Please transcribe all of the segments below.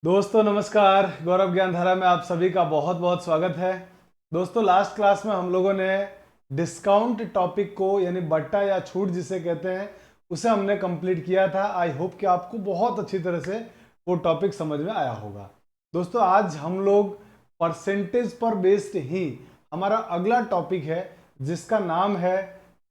दोस्तों नमस्कार। गौरव ज्ञानधारा में आप सभी का बहुत बहुत स्वागत है। दोस्तों लास्ट क्लास में हम लोगों ने डिस्काउंट टॉपिक को यानी बट्टा या छूट जिसे कहते हैं उसे हमने कंप्लीट किया था। आई होप कि आपको बहुत अच्छी तरह से वो टॉपिक समझ में आया होगा। दोस्तों आज हम लोग परसेंटेज पर बेस्ड ही हमारा अगला टॉपिक है जिसका नाम है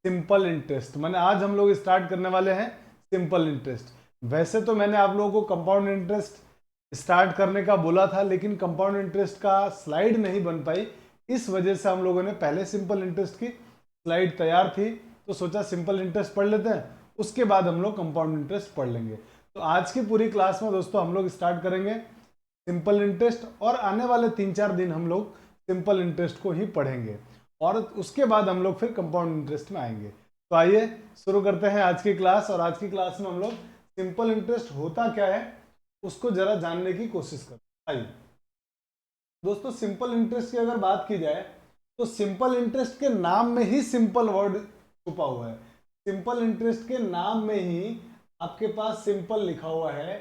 सिंपल इंटरेस्ट। मैंने आज हम लोग स्टार्ट करने वाले हैं सिंपल इंटरेस्ट। वैसे तो मैंने आप लोगों को कंपाउंड इंटरेस्ट स्टार्ट करने का बोला था, लेकिन कंपाउंड इंटरेस्ट का स्लाइड नहीं बन पाई। इस वजह से हम लोगों ने पहले सिंपल इंटरेस्ट की स्लाइड तैयार थी तो सोचा सिंपल इंटरेस्ट पढ़ लेते हैं, उसके बाद हम लोग कंपाउंड इंटरेस्ट पढ़ लेंगे। तो आज की पूरी क्लास में दोस्तों हम लोग स्टार्ट करेंगे सिंपल इंटरेस्ट और आने वाले 3-4 दिन हम लोग सिंपल इंटरेस्ट को ही पढ़ेंगे और उसके बाद हम लोग फिर कंपाउंड इंटरेस्ट में आएंगे। तो आइए शुरू करते हैं आज की क्लास। और आज की क्लास में हम लोग सिंपल इंटरेस्ट होता क्या है उसको जरा जानने की कोशिश करते हैं। आइए दोस्तों, सिंपल इंटरेस्ट की अगर बात की जाए तो सिंपल इंटरेस्ट के नाम में ही सिंपल वर्ड छुपा हुआ है। सिंपल इंटरेस्ट के नाम में ही आपके पास सिंपल लिखा हुआ है।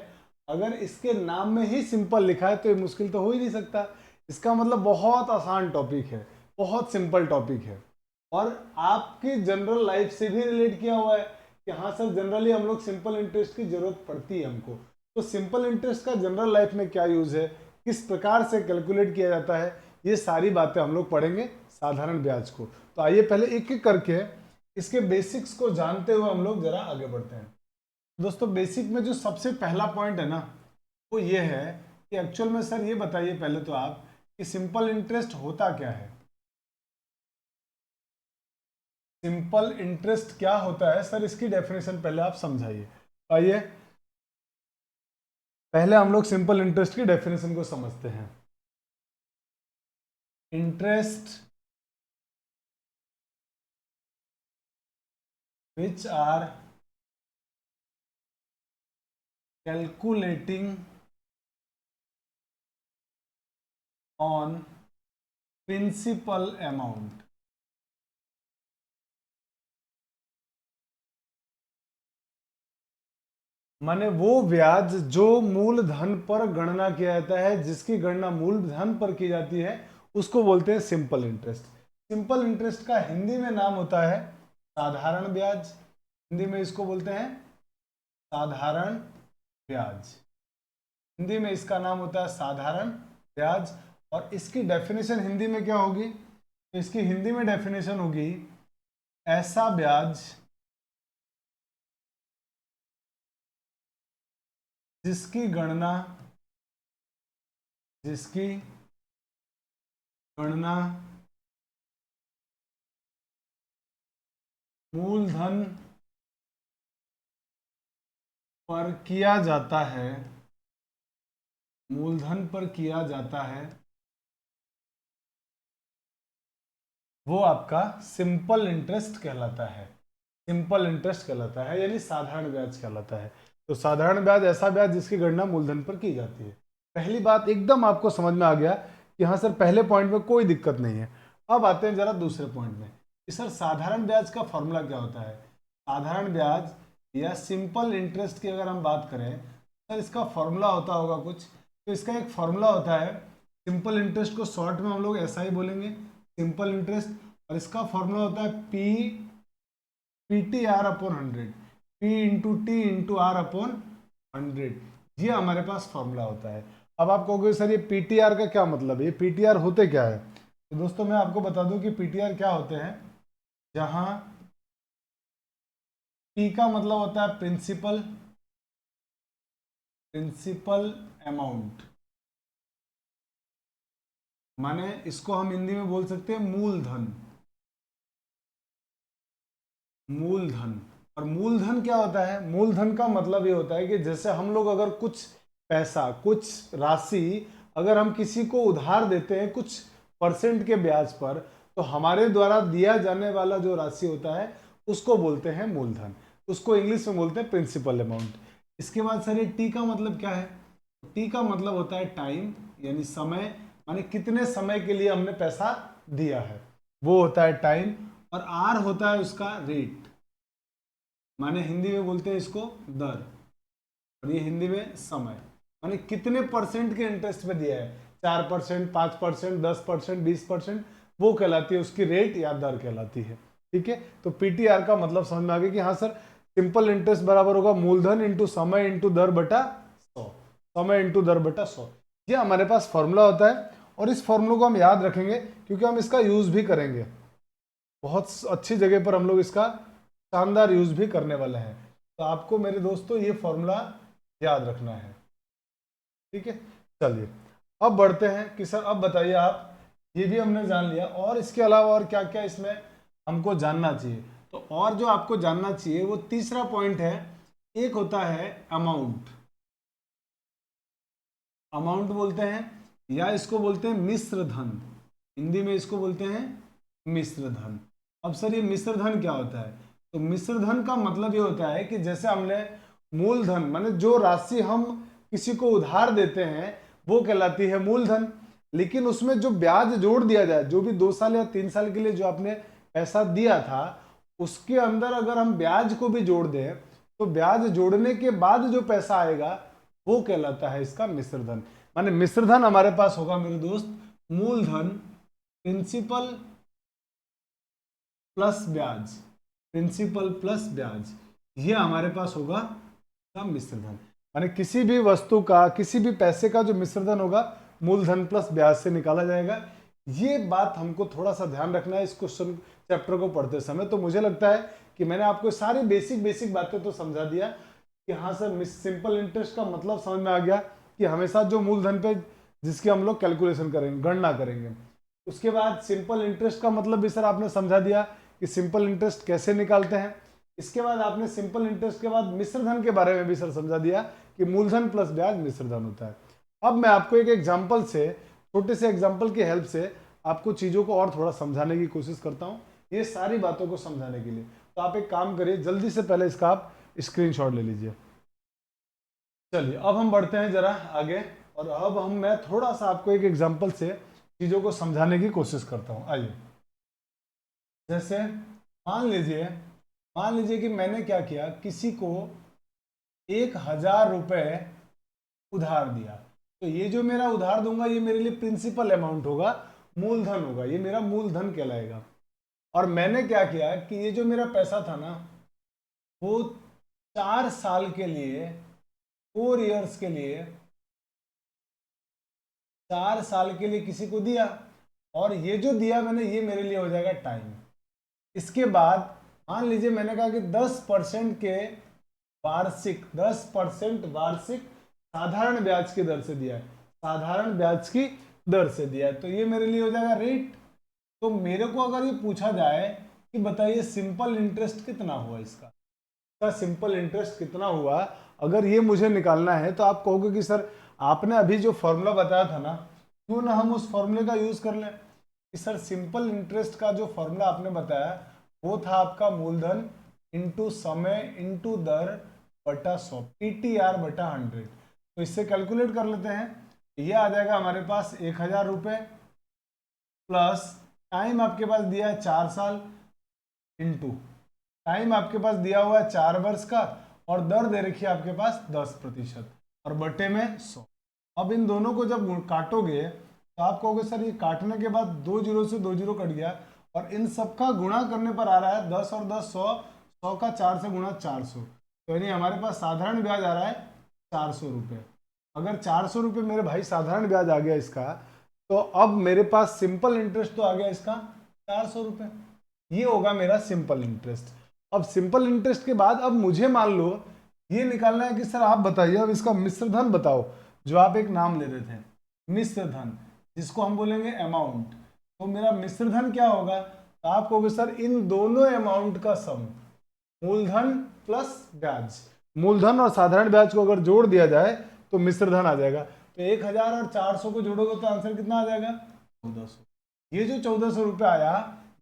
अगर इसके नाम में ही सिंपल लिखा है तो ये मुश्किल तो हो ही नहीं सकता। इसका मतलब बहुत आसान टॉपिक है, बहुत सिंपल टॉपिक है और आपकी जनरल लाइफ से भी रिलेट किया हुआ है कि हाँ सर जनरली हम लोग सिंपल इंटरेस्ट की जरूरत पड़ती है हमको। तो सिंपल इंटरेस्ट का जनरल लाइफ में क्या यूज है, किस प्रकार से कैलकुलेट किया जाता है, ये सारी बातें हम लोग पढ़ेंगे साधारण ब्याज को। तो आइए पहले एक एक करके इसके बेसिक्स को जानते हुए हम लोग जरा आगे बढ़ते हैं। दोस्तों बेसिक में जो सबसे पहला पॉइंट है ना वो ये है कि एक्चुअल में सर ये बताइए पहले तो आप कि सिंपल इंटरेस्ट होता क्या है। सिंपल इंटरेस्ट क्या होता है सर, इसकी डेफिनेशन पहले आप समझाइए। आइए पहले हम लोग सिंपल इंटरेस्ट की डेफिनेशन को समझते हैं। Interest which are calculating on principal amount। माने वो ब्याज जो मूलधन पर गणना किया जाता है, जिसकी गणना मूलधन पर की जाती है उसको बोलते हैं सिंपल इंटरेस्ट। सिंपल इंटरेस्ट का हिंदी में नाम होता है साधारण ब्याज। हिंदी में इसको बोलते हैं साधारण ब्याज। हिंदी में इसका नाम होता है साधारण ब्याज। और इसकी डेफिनेशन हिंदी में क्या होगी, तो इसकी हिंदी में डेफिनेशन होगी ऐसा ब्याज जिसकी गणना मूलधन पर किया जाता है, मूलधन पर किया जाता है, वो आपका सिंपल इंटरेस्ट कहलाता है। सिंपल इंटरेस्ट कहलाता है यानी साधारण ब्याज कहलाता है। तो साधारण ब्याज ऐसा ब्याज जिसकी गणना मूलधन पर की जाती है। पहली बात एकदम आपको समझ में आ गया कि हाँ सर पहले पॉइंट में कोई दिक्कत नहीं है। अब आते हैं जरा दूसरे पॉइंट में कि सर साधारण ब्याज का फॉर्मूला क्या होता है। साधारण ब्याज या सिंपल इंटरेस्ट की अगर हम बात करें सर इसका फॉर्मूला होता होगा कुछ। तो इसका एक फॉर्मूला होता है, सिंपल इंटरेस्ट को शॉर्ट में हम लोग ऐसा ही बोलेंगे सिंपल इंटरेस्ट। और इसका फॉर्मूला होता है PTR/100, P/T/R/100। ये हमारे पास फॉर्मूला होता है। अब आप कहोगे सर ये पीटीआर का क्या मतलब है, ये पीटीआर होते क्या है। तो दोस्तों मैं आपको बता दूं कि पीटीआर क्या होते हैं। जहां पी का मतलब होता है प्रिंसिपल अमाउंट, माने इसको हम हिंदी में बोल सकते हैं मूलधन। मूलधन और मूलधन क्या होता है, मूलधन का मतलब ये होता है कि जैसे हम लोग अगर कुछ पैसा कुछ राशि अगर हम किसी को उधार देते हैं कुछ परसेंट के ब्याज पर, तो हमारे द्वारा दिया जाने वाला जो राशि होता है उसको बोलते हैं मूलधन। उसको इंग्लिश में बोलते हैं प्रिंसिपल अमाउंट। इसके बाद सर ये टी का मतलब क्या है, टी का मतलब होता है टाइम यानी समय, माने कितने समय के लिए हमने पैसा दिया है वो होता है टाइम। और आर होता है उसका रेट, माने हिंदी में बोलते हैं इसको दर, और ये हिंदी में समय। माने कितने परसेंट के इंटरेस्ट पे दिया है, 4%, 5%, 10%, 20%, वो कहलाती है उसकी रेट या दर कहलाती है। ठीक है, तो पीटीआर का मतलब समझ में आ गया कि हाँ सर, सिंपल इंटरेस्ट बराबर होगा मूलधन इंटू समय इंटू दर बटा 100, समय इंटू दर बटा 100। ये हमारे पास फॉर्मूला होता है और इस फॉर्मूले को हम याद रखेंगे क्योंकि हम इसका यूज भी करेंगे, बहुत अच्छी जगह पर हम लोग इसका शानदार यूज भी करने वाले हैं। तो आपको मेरे दोस्तों ये फॉर्मूला याद रखना है। ठीक है, चलिए अब बढ़ते हैं कि सर अब बताइए आप, ये भी हमने जान लिया और इसके अलावा और क्या क्या इसमें हमको जानना चाहिए। तो और जो आपको जानना चाहिए वो तीसरा पॉइंट है, एक होता है अमाउंट। अमाउंट बोलते हैं या इसको बोलते हैं मिश्र धन, हिंदी में इसको बोलते हैं मिश्र धन। अब सर ये मिश्र धन क्या होता है? तो मिश्र धन का मतलब ये होता है कि जैसे हमने मूलधन माने जो राशि हम किसी को उधार देते हैं वो कहलाती है मूलधन, लेकिन उसमें जो ब्याज जोड़ दिया जाए, जो भी 2 साल या 3 साल के लिए जो आपने पैसा दिया था उसके अंदर अगर हम ब्याज को भी जोड़ दें तो ब्याज जोड़ने के बाद जो पैसा आएगा वो कहलाता है इसका मिश्र धन। माने मिश्र धन हमारे पास होगा मेरे दोस्त मूलधन प्रिंसिपल प्लस ब्याज, प्रिंसिपल प्लस ब्याज, ये हमारे पास होगा का मिश्र धन। माने किसी भी वस्तु का, किसी भी पैसे का जो मिश्र धन होगा मूलधन प्लस ब्याज से निकाला जाएगा। ये बात हमको थोड़ा सा ध्यान रखना है इस क्वेश्चन चैप्टर को पढ़ते समय। तो मुझे लगता है कि मैंने आपको सारी बेसिक बातें तो समझा दिया कि हाँ सर सिंपल इंटरेस्ट का मतलब समझ में आ गया कि हमेशा जो मूलधन पे जिसकी हम लोग कैलकुलेशन करेंगे, गणना करेंगे। उसके बाद सिंपल इंटरेस्ट का मतलब भी सर आपने समझा दिया कि सिंपल इंटरेस्ट कैसे निकालते हैं। इसके बाद आपने सिंपल इंटरेस्ट के बाद मिश्र धन के बारे में भी सर समझा दिया कि मूलधन प्लस ब्याज मिश्र धन होता है। अब मैं आपको एक एग्जांपल से, छोटे से एग्जांपल की हेल्प से आपको चीजों को और थोड़ा समझाने की कोशिश करता हूं, ये सारी बातों को समझाने के लिए। तो आप एक काम करिए, जल्दी से पहले इसका आप स्क्रीनशॉट ले लीजिए। चलिए अब हम बढ़ते हैं जरा आगे और अब मैं थोड़ा सा आपको एक एग्जांपल से चीजों को समझाने की कोशिश करता हूं। आइए, जैसे मान लीजिए कि मैंने क्या किया, किसी को 1000 रुपए उधार दिया। तो ये जो मेरा उधार दूंगा ये मेरे लिए प्रिंसिपल अमाउंट होगा, मूलधन होगा, ये मेरा मूलधन कहलाएगा। और मैंने क्या किया कि ये जो मेरा पैसा था ना वो 4 साल के लिए, 4 इयर्स के लिए, 4 साल के लिए किसी को दिया। और ये जो दिया मैंने ये मेरे लिए हो जाएगा टाइम। इसके बाद मान लीजिए मैंने कहा कि 10% के वार्षिक, 10% वार्षिक साधारण ब्याज की दर से दिया है, साधारण ब्याज की दर से दिया है, तो ये मेरे लिए हो जाएगा रेट। तो मेरे को अगर ये पूछा जाए कि बताइए सिंपल इंटरेस्ट कितना हुआ, इसका सिंपल इंटरेस्ट कितना हुआ, अगर ये मुझे निकालना है तो आप कहोगे कि सर आपने अभी जो फॉर्मूला बताया था ना, क्यों ना हम उस फॉर्मूले का यूज कर लें। कि सर सिंपल इंटरेस्ट का जो फॉर्मूला आपने बताया वो था आपका मूलधन इंटू समय इंटू दर बटा 100, पीटीआर बटा 100। तो इससे कैलकुलेट कर लेते हैं, ये आ जाएगा हमारे पास 1000 रुपये प्लस टाइम आपके पास दिया है 4 साल, इंटू टाइम आपके पास दिया हुआ है 4 वर्ष का, और दर दे रखी है आपके पास 10% और बटे में 100। अब इन दोनों को जब काटोगे तो आप कहोगे सर ये काटने के बाद 2 जीरो से 2 जीरो कट गया और इन सबका गुणा करने पर आ रहा है 10 और 10 100, 100 का 4 से गुणा 400, तो यानी हमारे पास साधारण ब्याज आ रहा है 400 रुपये। अगर 400 रुपये मेरे भाई साधारण ब्याज आ गया इसका, तो अब मेरे पास सिंपल इंटरेस्ट तो आ गया इसका 400 रुपये। ये होगा मेरा सिंपल इंटरेस्ट। अब सिंपल इंटरेस्ट के बाद अब मुझे मान लो ये निकालना है कि सर आप बताइए अब इसका मिश्र धन बताओ, जो आप एक नाम ले रहे थे मिश्र धन, जिसको हम बोलेंगे अमाउंट। तो मेरा मिश्र धन क्या होगा, तो आप कहोगे सर इन दोनों अमाउंट का सम, मूलधन प्लस ब्याज, मूलधन और साधारण ब्याज को अगर जोड़ दिया जाए तो मिश्र धन आ जाएगा। तो 1000 और 400 को जोड़ोगे तो आंसर कितना आ जाएगा, 1400। ये जो 1400 रुपये आया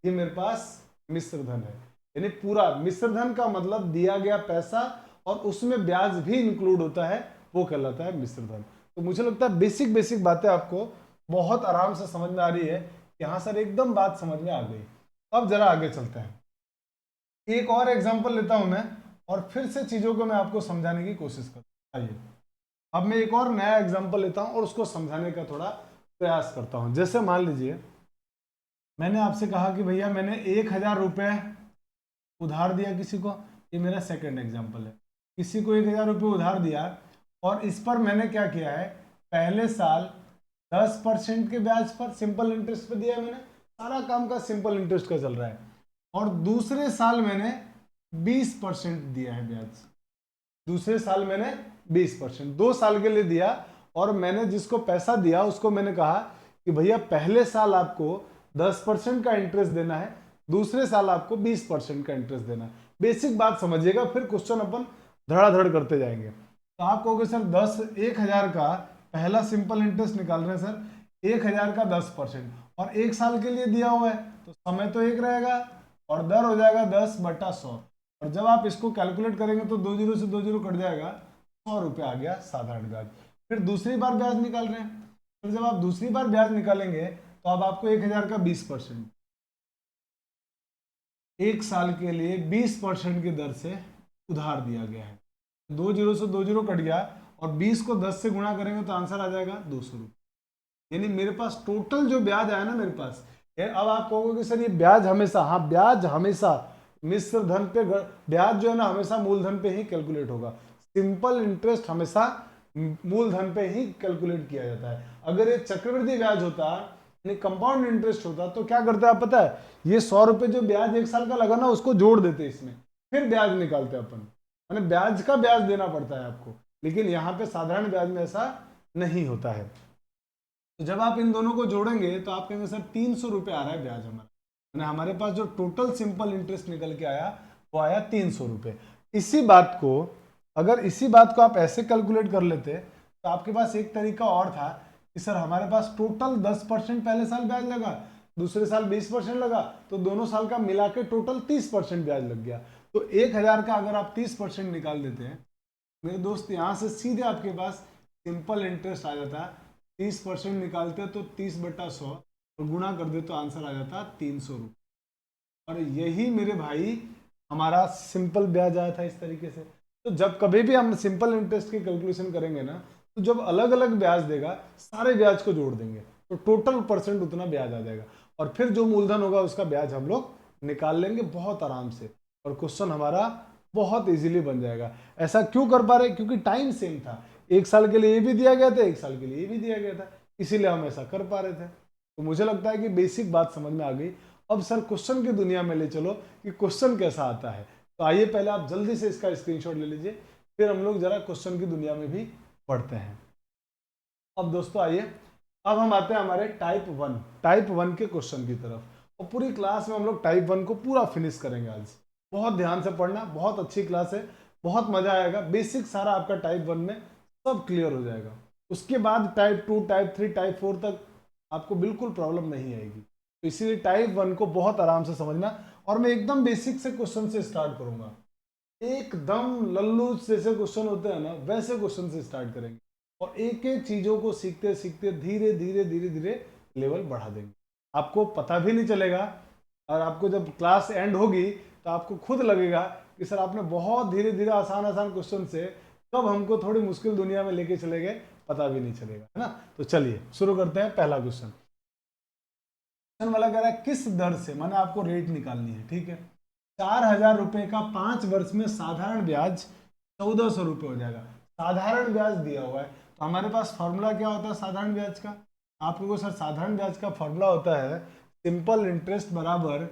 ये मेरे पास मिश्र धन है। यानी पूरा मिश्र धन का मतलब दिया गया पैसा और उसमें ब्याज भी इंक्लूड होता है, वो कहलाता है मिश्र धन। तो मुझे लगता है बेसिक बातें आपको बहुत आराम से समझ में आ रही है। यहाँ सर एकदम बात समझ में आ गई। अब जरा आगे चलते हैं, एक और एग्जांपल लेता हूं मैं और फिर से चीजों को मैं आपको समझाने की कोशिश करता हूं। आइए, अब मैं एक और नया एग्जांपल लेता हूं और उसको समझाने का थोड़ा प्रयास करता हूं। जैसे मान लीजिए मैंने आपसे कहा कि भैया मैंने 1,000 रुपये उधार दिया किसी को, ये मेरा सेकंड एग्जांपल है। किसी को 1,000 रुपये उधार दिया और इस पर मैंने क्या किया है, पहले साल 10% के ब्याज पर सिंपल इंटरेस्ट पे दिया है मैंने, सारा काम का सिंपल इंटरेस्ट का चल रहा है। और दूसरे साल मैंने 20% दिया है ब्याज, दूसरे साल मैंने 20%, 2 साल के लिए दिया। और मैंने जिसको पैसा दिया उसको मैंने कहा कि भैया पहले साल आपको 10% का इंटरेस्ट देना है, दूसरे साल आपको 20% का इंटरेस्ट देना है। बेसिक बात समझिएगा, फिर क्वेश्चन अपन धड़ाधड़ करते जाएंगे। तो आप कहोगे सर 1,000 का पहला सिंपल इंटरेस्ट निकाल रहे हैं सर, 1,000 का 10% और 1 साल के लिए दिया हुआ है तो समय तो एक रहेगा और दर हो जाएगा 10/100। और जब आप इसको कैलकुलेट करेंगे तो 2 जीरो से 2 जीरो कट जाएगा, 100 रुपये आ गया साधारण ब्याज। फिर दूसरी बार ब्याज निकाल रहे हैं, फिर जब आप दूसरी बार ब्याज निकालेंगे तो अब आपको 1,000 का 20%, 1 साल के लिए 20% की दर से उधार दिया गया है। 2 जीरो से 2 जीरो कट गया और 20 को 10 से गुणा करेंगे तो आंसर आ जाएगा 200 रुपये। यानी मेरे पास टोटल जो ब्याज आया ना मेरे पास, अब आप कहोगे कि सर ये ब्याज हमेशा, हाँ ब्याज हमेशा मिश्र धन पे, ब्याज जो है ना हमेशा मूलधन पे ही कैलकुलेट होगा। सिंपल इंटरेस्ट हमेशा मूलधन पे ही कैलकुलेट किया जाता है। अगर ये चक्रवृद्धि ब्याज होता, कंपाउंड इंटरेस्ट होता, तो क्या करते हैं आप पता है, ये 100 रुपये जो ब्याज 1 साल का लगा ना उसको जोड़ देते इसमें, फिर ब्याज निकालते अपन, यानी ब्याज का ब्याज देना पड़ता है आपको। लेकिन यहाँ पे साधारण ब्याज में ऐसा नहीं होता है। तो जब आप इन दोनों को जोड़ेंगे तो आप कहेंगे सर 300 रुपये आ रहा है ब्याज हमारा, यानी हमारे पास जो टोटल सिंपल इंटरेस्ट निकल के आया वो आया 300 रुपये। इसी बात को, अगर इसी बात को आप ऐसे कैलकुलेट कर लेते तो आपके पास एक तरीका और था कि सर हमारे पास टोटल 10% पहले साल ब्याज लगा, दूसरे साल 20% लगा, तो दोनों साल का मिला के टोटल 30% ब्याज लग गया। तो 1,000 का अगर आप 30% निकाल देते हैं मेरे दोस्त, यहाँ से सीधे आपके पास सिंपल इंटरेस्ट आ जाता है। 30% निकालते तो 30/100 और गुणा कर दे तो आंसर आ जाता 300 रुपये। और यही मेरे भाई हमारा सिंपल ब्याज आया था इस तरीके से। तो जब कभी भी हम सिंपल इंटरेस्ट की कैलकुलेशन करेंगे ना, तो जब अलग अलग ब्याज देगा सारे ब्याज को जोड़ देंगे तो टोटल परसेंट उतना ब्याज आ जाएगा, और फिर जो मूलधन होगा उसका ब्याज हम लोग निकाल लेंगे बहुत आराम से, और क्वेश्चन हमारा बहुत इजीली बन जाएगा। ऐसा क्यों कर पा रहे, क्योंकि टाइम सेम था, 1 साल के लिए ये भी दिया गया था, 1 साल के लिए ये भी दिया गया था, इसीलिए हम ऐसा कर पा रहे थे। तो मुझे लगता है कि बेसिक बात समझ में आ गई। अब सर क्वेश्चन की दुनिया में ले चलो कि क्वेश्चन कैसा आता है। तो आइए पहले आप जल्दी से इसका स्क्रीनशॉट ले लीजिए, फिर हम लोग जरा क्वेश्चन की दुनिया में भी पढ़ते हैं। अब दोस्तों आइए, अब हम आते हैं हमारे टाइप 1 के क्वेश्चन की तरफ, और पूरी क्लास में हम लोग टाइप 1 को पूरा फिनिश करेंगे आज। बहुत ध्यान से पढ़ना, बहुत अच्छी क्लास है, बहुत मजा आएगा। बेसिक सारा आपका टाइप 1 में सब क्लियर हो जाएगा। उसके बाद टाइप 2, टाइप 3, टाइप 4 तक आपको बिल्कुल प्रॉब्लम नहीं आएगी। तो इसीलिए टाइप 1 को बहुत आराम से समझना, और मैं एकदम बेसिक से क्वेश्चन से स्टार्ट करूंगा, एकदम लल्लू जैसे क्वेश्चन होते हैं ना वैसे क्वेश्चन से स्टार्ट करेंगे, और एक एक चीजों को सीखते सीखते धीरे धीरे धीरे धीरे लेवल बढ़ा देंगे। आपको पता भी नहीं चलेगा, और आपको जब क्लास एंड होगी तो आपको खुद लगेगा कि सर आपने बहुत धीरे धीरे आसान आसान क्वेश्चन से कब हमको थोड़ी मुश्किल दुनिया में लेके चले गए पता भी नहीं चलेगा, है ना। तो चलिए शुरू करते हैं। पहला क्वेश्चन वाला कह रहा है किस दर से, माने आपको रेट निकालनी है, ठीक है। 4,000 रुपए का 5 वर्ष में साधारण ब्याज 1,400 रुपये हो जाएगा। साधारण ब्याज दिया हुआ है, तो हमारे पास फॉर्मूला क्या होता है साधारण ब्याज का। आप लोगों को सर साधारण ब्याज का फॉर्मूला होता है सिंपल इंटरेस्ट बराबर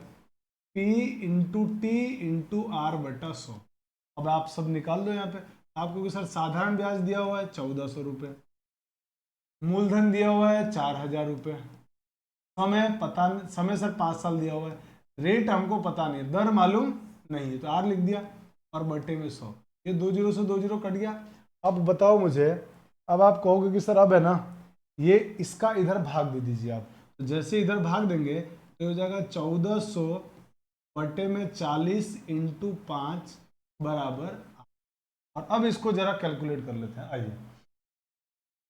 P into T into R/100। अब आप सब निकाल दो यहाँ पे। आपको सर साधारण ब्याज दिया हुआ है 1,400 रुपये, मूलधन दिया हुआ है 4,000 रुपये, समय सर 5 साल दिया हुआ है, रेट हमको पता नहीं, दर मालूम नहीं है, तो R लिख दिया और बटे में 100। ये 2 जीरो से 2 जीरो कट गया। अब बताओ मुझे, अब आप कहोगे कि सर अब है ना ये इसका इधर भाग दे दीजिए आप। तो जैसे इधर भाग देंगे तो हो जाएगा 1,400 बटे में 40 इंटू 5 बराबर। और अब इसको जरा कैलकुलेट कर लेते हैं। आइए,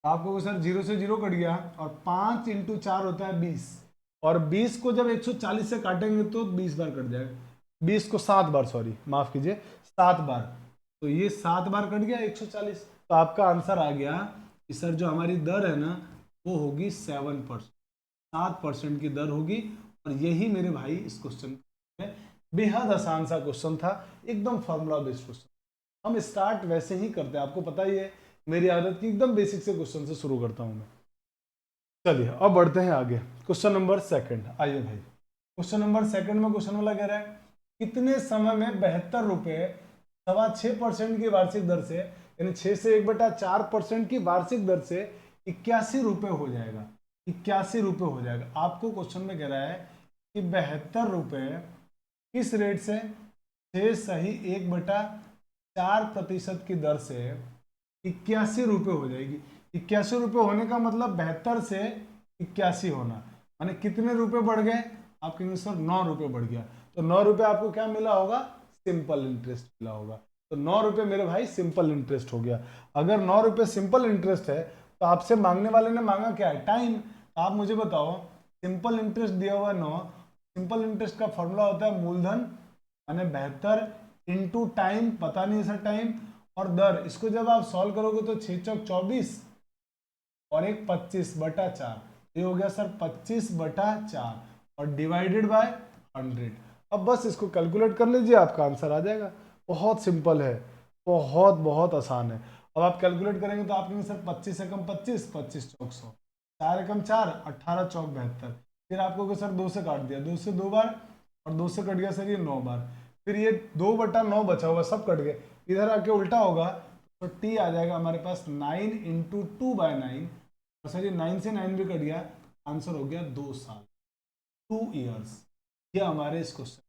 आपको सर 0 से 0 कट गया, और 5 इंटू 4 होता है 20, और 20 को जब 140 से काटेंगे तो 20 बार कट जाएगा। 20 को 7 बार, सॉरी माफ कीजिए 7 बार, तो ये 7 बार कट गया 140, तो आपका आंसर आ गया कि सर जो हमारी दर है ना वो होगी 7%, 7% की दर होगी। और यही मेरे भाई इस क्वेश्चन में बेहद आसान सा क्वेश्चन था, एकदम फॉर्मूला बेस्ड क्वेश्चन। हम स्टार्ट वैसे ही करते हैं, आपको पता ही है मेरी आदत की एकदम बेसिक से क्वेश्चन से शुरू करता हूं मैं। चलिए अब बढ़ते हैं आगे। क्वेश्चन नंबर सेकंड, आइए भाई। क्वेश्चन नंबर सेकंड में क्वेश्चन वाला कह रहा है कितने समय में 72.6% की वार्षिक दर से, यानी 6 से 1/4% की वार्षिक दर से 81 रुपये हो जाएगा। 81 रुपये हो जाएगा। आपको क्वेश्चन में कह रहा है कि 72 रुपये किस रेट से 6 सही 1/4% की दर से 81 रुपये हो जाएगी। 81 रुपये होने का मतलब 72 से 81 होना, माने कितने रुपए बढ़ गए? आप कहेंगे सर 9 रुपये बढ़ गया। तो 9 रुपये आपको क्या मिला होगा? सिंपल इंटरेस्ट मिला होगा। तो 9 रुपये मेरे भाई सिंपल इंटरेस्ट हो गया। अगर 9 रुपये सिंपल इंटरेस्ट है तो आपसे मांगने वाले ने मांगा क्या है? टाइम। आप मुझे बताओ, सिंपल इंटरेस्ट दिया हुआ 9, सिंपल इंटरेस्ट का फॉर्मूला होता है मूलधन माने 72 इंटू टाइम, पता नहीं सर टाइम, और दर। इसको जब आप सॉल्व करोगे तो 6 चौक 24 और एक 25/4, ये हो गया सर 25/4 और डिवाइडेड बाय 100। अब बस इसको कैलकुलेट कर लीजिए, आपका आंसर आ जाएगा। बहुत सिंपल है, बहुत बहुत आसान है। अब आप कैलकुलेट करेंगे तो आप कहेंगे सर 25 एकम 25, 25 चौक 100, 4 एकम 4, 18 चौक 72। फिर आपको सर 2 से काट दिया, 2 से 2 बार और 2 से कट गया सर ये 9 बार। फिर ये 2/9 बचा हुआ, सब कट गए। इधर आके उल्टा होगा तो टी आ जाएगा हमारे पास 9 इंटू 2/9, और सर ये 9 से 9 भी कट गया, आंसर हो गया 2 साल, 2 ईयर्स। ये हमारे इस क्वेश्चन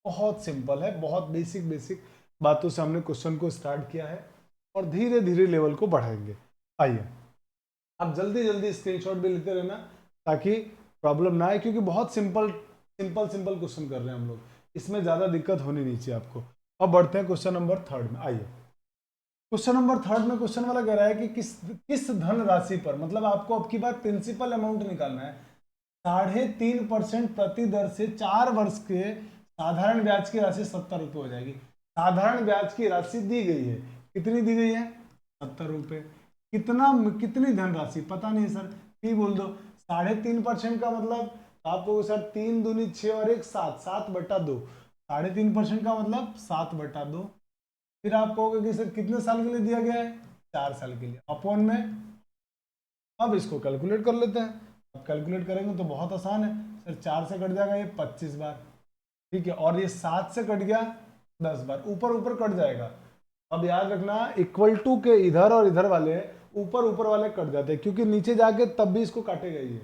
बहुत सिंपल है, बहुत बेसिक बेसिक बातों से हमने क्वेश्चन को स्टार्ट किया है और धीरे धीरे लेवल को बढ़ाएंगे। आइए आप जल्दी जल्दी स्क्रीनशॉट भी लेते रहना ताकि प्रॉब्लम ना आए, क्योंकि बहुत सिंपल सिंपल क्वेश्चन कर रहे हैं हम लोग, इसमें ज्यादा दिक्कत होनी नहीं चाहिए आपको। अब बढ़ते हैं क्वेश्चन नंबर थर्ड में। आइए क्वेश्चन नंबर थर्ड में क्वेश्चन वाला कह रहा है कि किस धन राशि पर, मतलब आपको अब की बात प्रिंसिपल अमाउंट निकालना है, 3.5% प्रति दर से 4 वर्ष के साधारण ब्याज की राशि 70 रुपये हो जाएगी। साधारण ब्याज की राशि दी गई है, कितनी दी गई है? 70 रुपये। कितनी धनराशि पता नहीं सर, पी बोल दो। 3.5% का मतलब आपको सर 3 दूनी 6 और 1 7, 7/2। 3.5% का मतलब 7/2। फिर आप कहोगे कि सर कितने साल के लिए दिया गया है? 4 साल के लिए, अपॉन में। अब इसको कैलकुलेट कर लेते हैं। अब कैलकुलेट करेंगे तो बहुत आसान है सर, 4 से कट जाएगा ये 25 बार, ठीक है, और ये 7 से कट गया 10 बार, ऊपर ऊपर कट जाएगा। अब याद रखना इक्वल टू के इधर और इधर वाले ऊपर वाले कट जाते हैं, क्योंकि नीचे जाके तब भी इसको काटेगा ये।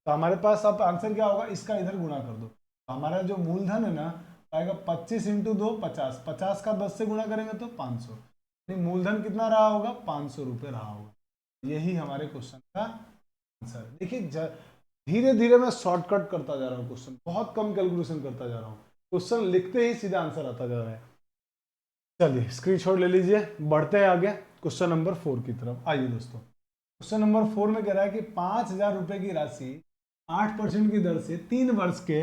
तो हमारे पास अब आंसर क्या होगा? इसका इधर गुणा कर दो, तो हमारा जो मूलधन है ना आएगा 25 इंटू 2 50, 50 का 10 से गुणा करेंगे तो 500। मूलधन कितना रहा होगा? 500 रुपये रहा होगा। यही हमारे क्वेश्चन का आंसर। देखिए धीरे धीरे मैं शॉर्टकट करता जा रहा हूँ क्वेश्चन, बहुत कम कैलकुलेशन करता जा रहा हूँ, क्वेश्चन लिखते ही सीधा आंसर आता जा रहा है। चलिए स्क्रीनशॉट ले लीजिए, बढ़ते हैं आगे क्वेश्चन नंबर 4 की तरफ। आइए दोस्तों, क्वेश्चन नंबर 4 में कह रहा है कि 5,000 रुपए की राशि 8% की दर से 3 वर्ष के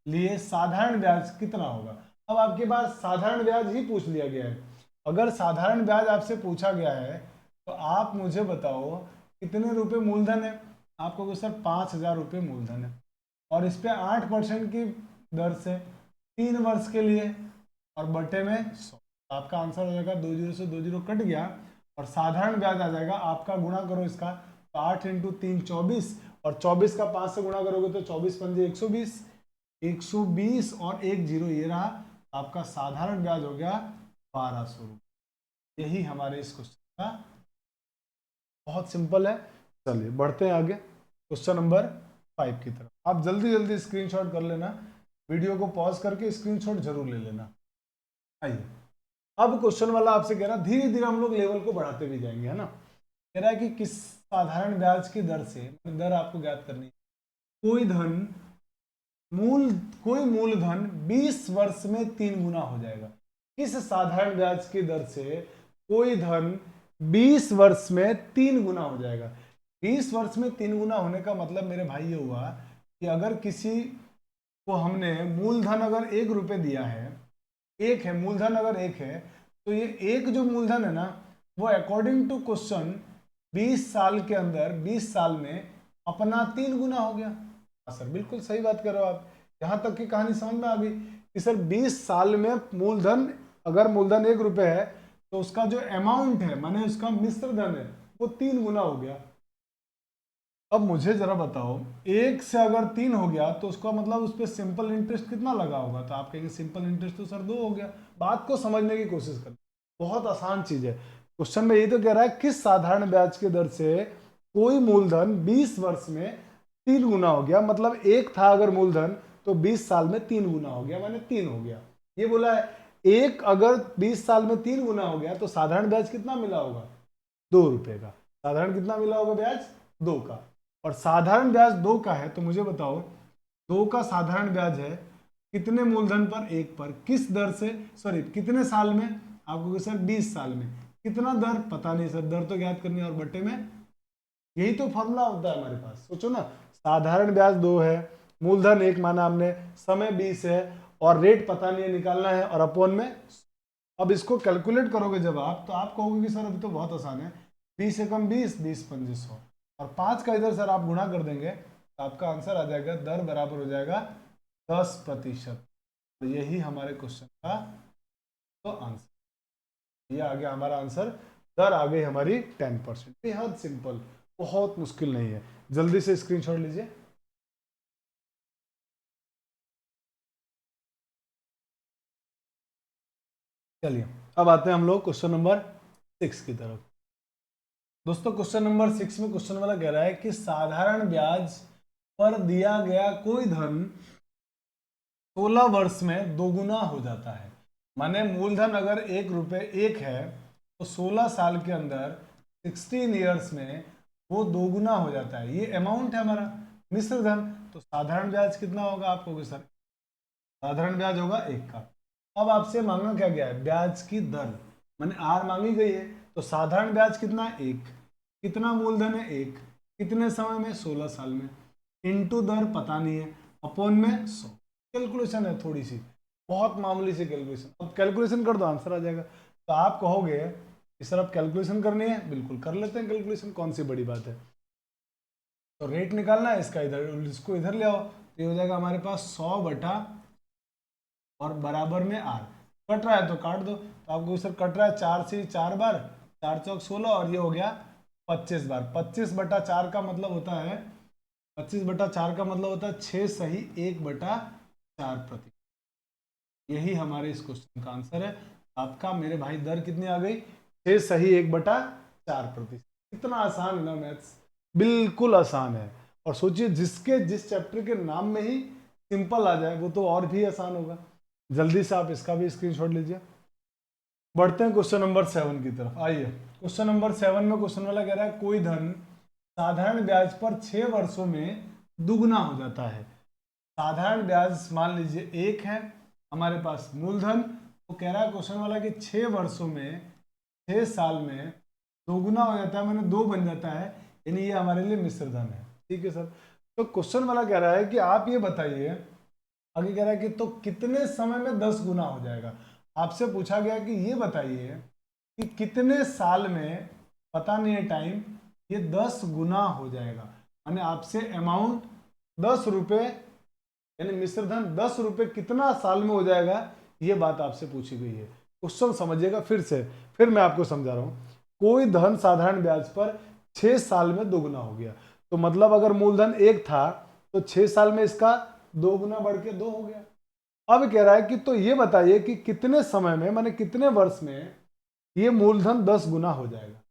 लिए साधारण ब्याज कितना होगा? अब आपके पास साधारण ब्याज ही पूछ लिया गया है। अगर साधारण ब्याज आपसे पूछा गया है तो आप मुझे बताओ कितने रुपए मूलधन है? आपको सर 5,000 रुपये मूलधन है और इस पे 8% की दर से 3 वर्ष के लिए और बटे में 100। आपका आंसर हो जाएगा 20 से 20 कट गया और साधारण ब्याज आ जाएगा। आपका गुणा करो इसका तो 8 इंटू 3 24 और 24 का 5 से गुणा करोगे तो 24 पंजे 120, 120 और 1 0 ये रहा। आपका साधारण ब्याज हो गया 1200 रुपये। यही हमारे इस क्वेश्चन का, बहुत सिंपल है। चलिए बढ़ते हैं आगे क्वेश्चन नंबर 5 की तरफ। आप जल्दी जल्दी स्क्रीनशॉट कर लेना, वीडियो को पॉज करके स्क्रीनशॉट जरूर ले लेना। आइए अब क्वेश्चन वाला आपसे कह रहा है, धीरे धीरे हम लोग लेवल को बढ़ाते भी जाएंगे, है ना। कह रहा है कि किस साधारण ब्याज की दर से, दर आपको ज्ञात करनी है, कोई मूलधन 20 वर्ष में 3 गुना हो जाएगा। किस साधारण ब्याज की दर से कोई धन 20 वर्ष में 3 गुना हो जाएगा? 20 वर्ष में 3 गुना होने का मतलब मेरे भाई ये हुआ कि अगर किसी को हमने मूलधन अगर 1 रुपये दिया है, एक है मूलधन, अगर एक है तो ये एक जो मूलधन है ना वो अकॉर्डिंग टू क्वेश्चन 20 साल के अंदर 20 साल में अपना 3 गुना हो गया। हाँ सर बिल्कुल सही बात कर रहे हो आप। यहां तक की कहानी समझ में आ गई कि सर 20 साल में मूलधन, अगर मूलधन 1 रुपए है तो उसका जो अमाउंट है माने उसका मिश्र धन है वो 3 गुना हो गया। अब मुझे जरा बताओ, 1 से अगर 3 हो गया तो उसका मतलब उस पर सिंपल इंटरेस्ट कितना लगा होगा? तो आप कहेंगे सिंपल इंटरेस्ट तो सर 2 हो गया। बात को समझने की कोशिश करें, बहुत आसान चीज है। क्वेश्चन में यही तो कह रहा है किस साधारण ब्याज की दर से कोई मूलधन 20 वर्ष में 3 गुना हो गया। मतलब 1 था अगर मूलधन तो 20 साल में 3 गुना हो गया, माने 3 हो गया। ये बोला है 1 अगर 20 साल में 3 गुना हो गया तो साधारण ब्याज कितना मिला होगा? 2 रुपए का। साधारण कितना मिला होगा ब्याज? 2 का। और साधारण ब्याज 2 का है तो मुझे बताओ 2 का साधारण ब्याज है कितने मूलधन पर? 1 पर। किस दर से, सॉरी कितने साल में? आपको सर 20 साल में। कितना दर? पता नहीं सर, दर तो ज्ञात करनी है और बटे में, यही तो फॉर्मूला होता है हमारे पास। सोचो ना, साधारण ब्याज 2 है, मूलधन 1 माना हमने, समय 20 है और रेट पता नहीं है, निकालना है और अपॉन में। अब इसको कैलकुलेट करोगे जब आप, तो आप कहोगे कि सर अभी तो बहुत आसान है, 20 से कम 20, 20 पंजे 100 और 5 का इधर सर आप गुणा कर देंगे तो आपका आंसर आ जाएगा, दर बराबर हो जाएगा 10%। तो यही हमारे क्वेश्चन का तो आंसर, ये आ गया हमारा आंसर। दर आ गई हमारी 10%। बेहद सिंपल, बहुत मुश्किल नहीं है। जल्दी से स्क्रीनशॉट लीजिए। चलिए अब आते हैं हम लोग क्वेश्चन नंबर 6 की तरफ। दोस्तों क्वेश्चन नंबर 6 में क्वेश्चन वाला कह रहा है कि साधारण ब्याज पर दिया गया कोई धन 16 वर्ष में दोगुना हो जाता है। माने मूलधन अगर 1 रुपए 1 है तो 16 साल के अंदर 16 ईयर्स में वो दोगुना हो जाता है। ये अमाउंट है हमारा मिश्र धन। तो साधारण ब्याज कितना होगा? आप कहोगे सर साधारण ब्याज होगा 1 का। अब आपसे मांगा क्या गया है? ब्याज की दर, माने आर मांगी गई है। तो साधारण ब्याज कितना है? 1। कितना मूलधन है? 1। कितने समय में? 16 साल में। इंटू दर पता नहीं है, अपॉन में 100। कैलकुलेशन है थोड़ी सी, बहुत मामूली सी कैलकुलेशन। अब कैलकुलेशन कर दो आंसर आ जाएगा। तो आप कहोगे कि सर अब कैलकुलेशन करनी है, बिल्कुल कर लेते हैं कैलकुलेशन, कौन सी बड़ी बात है। तो रेट निकालना है इसका, इधर इसको इधर ले आओ तो ये हो जाएगा हमारे पास 100 बटा और बराबर में आर। कट रहा है तो काट दो। तो आपको सर कट रहा है 4 से 4 बार, 4 चौक 16 और ये हो गया 25 बार। 25 बटा 4 का मतलब होता है, 25 बटा 4 का मतलब होता है 6 सही 1 बटा 4%। यही हमारे इस क्वेश्चन का आंसर है। आपका मेरे भाई दर कितनी आ गई? 6 सही 1 बटा 4%। इतना आसान है ना मैथ्स, बिल्कुल आसान है। और सोचिए जिसके जिस चैप्टर के नाम में ही सिंपल आ जाए वो तो और भी आसान होगा। जल्दी से आप इसका भी स्क्रीनशॉट लीजिए। बढ़ते हैं क्वेश्चन नंबर 7 की तरफ। आइए क्वेश्चन नंबर 7 में क्वेश्चन वाला कह रहा है कोई धन साधारण ब्याज पर 6 वर्षों में दुगुना हो जाता है। साधारण ब्याज मान लीजिए 1 है हमारे पास मूलधन, तो कह रहा है क्वेश्चन वाला कि 6 वर्षों में 6 साल में दोगुना हो जाता है, मैंने 2 बन जाता है, यानी ये हमारे लिए मिश्र धन है। ठीक है सर। तो क्वेश्चन वाला कह रहा है कि आप ये बताइए, आगे कह रहा है कि तो कितने समय में 10 गुना हो जाएगा। आपसे पूछा गया कि ये बताइए कि कितने साल में, पता नहीं है टाइम, ये 10 गुना हो जाएगा। यानी आपसे अमाउंट 10 रुपये यानी मिश्र धन 10 रुपये कितना साल में हो जाएगा, ये बात आपसे पूछी गई है। क्वेश्चन समझिएगा फिर से, फिर मैं आपको समझा रहा हूँ। कोई धन साधारण ब्याज पर 6 साल में दोगुना हो गया, तो मतलब अगर मूलधन 1 था तो 6 साल में इसका 2 गुना बढ़ के 2 हो गया। अब कह रहा है कि तो ये बताइए कि कितने समय में, माने कितने वर्ष में ये मूलधन 10 गुना हो जाएगा,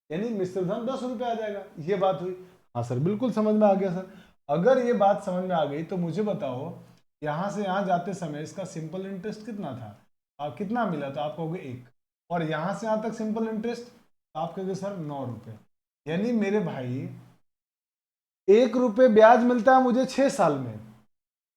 यानी मिश्र धन 10 रुपये आ जाएगा। ये बात हुई। हाँ सर बिल्कुल समझ में आ गया सर। अगर ये बात समझ में आ गई तो मुझे बताओ यहाँ से यहाँ जाते समय इसका सिंपल इंटरेस्ट कितना था, कितना मिला? तो आप कहोगे 1। और यहाँ से यहाँ तक सिंपल इंटरेस्ट आप कहोगे सर 9 रुपये। यानी मेरे भाई 1 रुपये ब्याज मिलता है मुझे 6 साल में,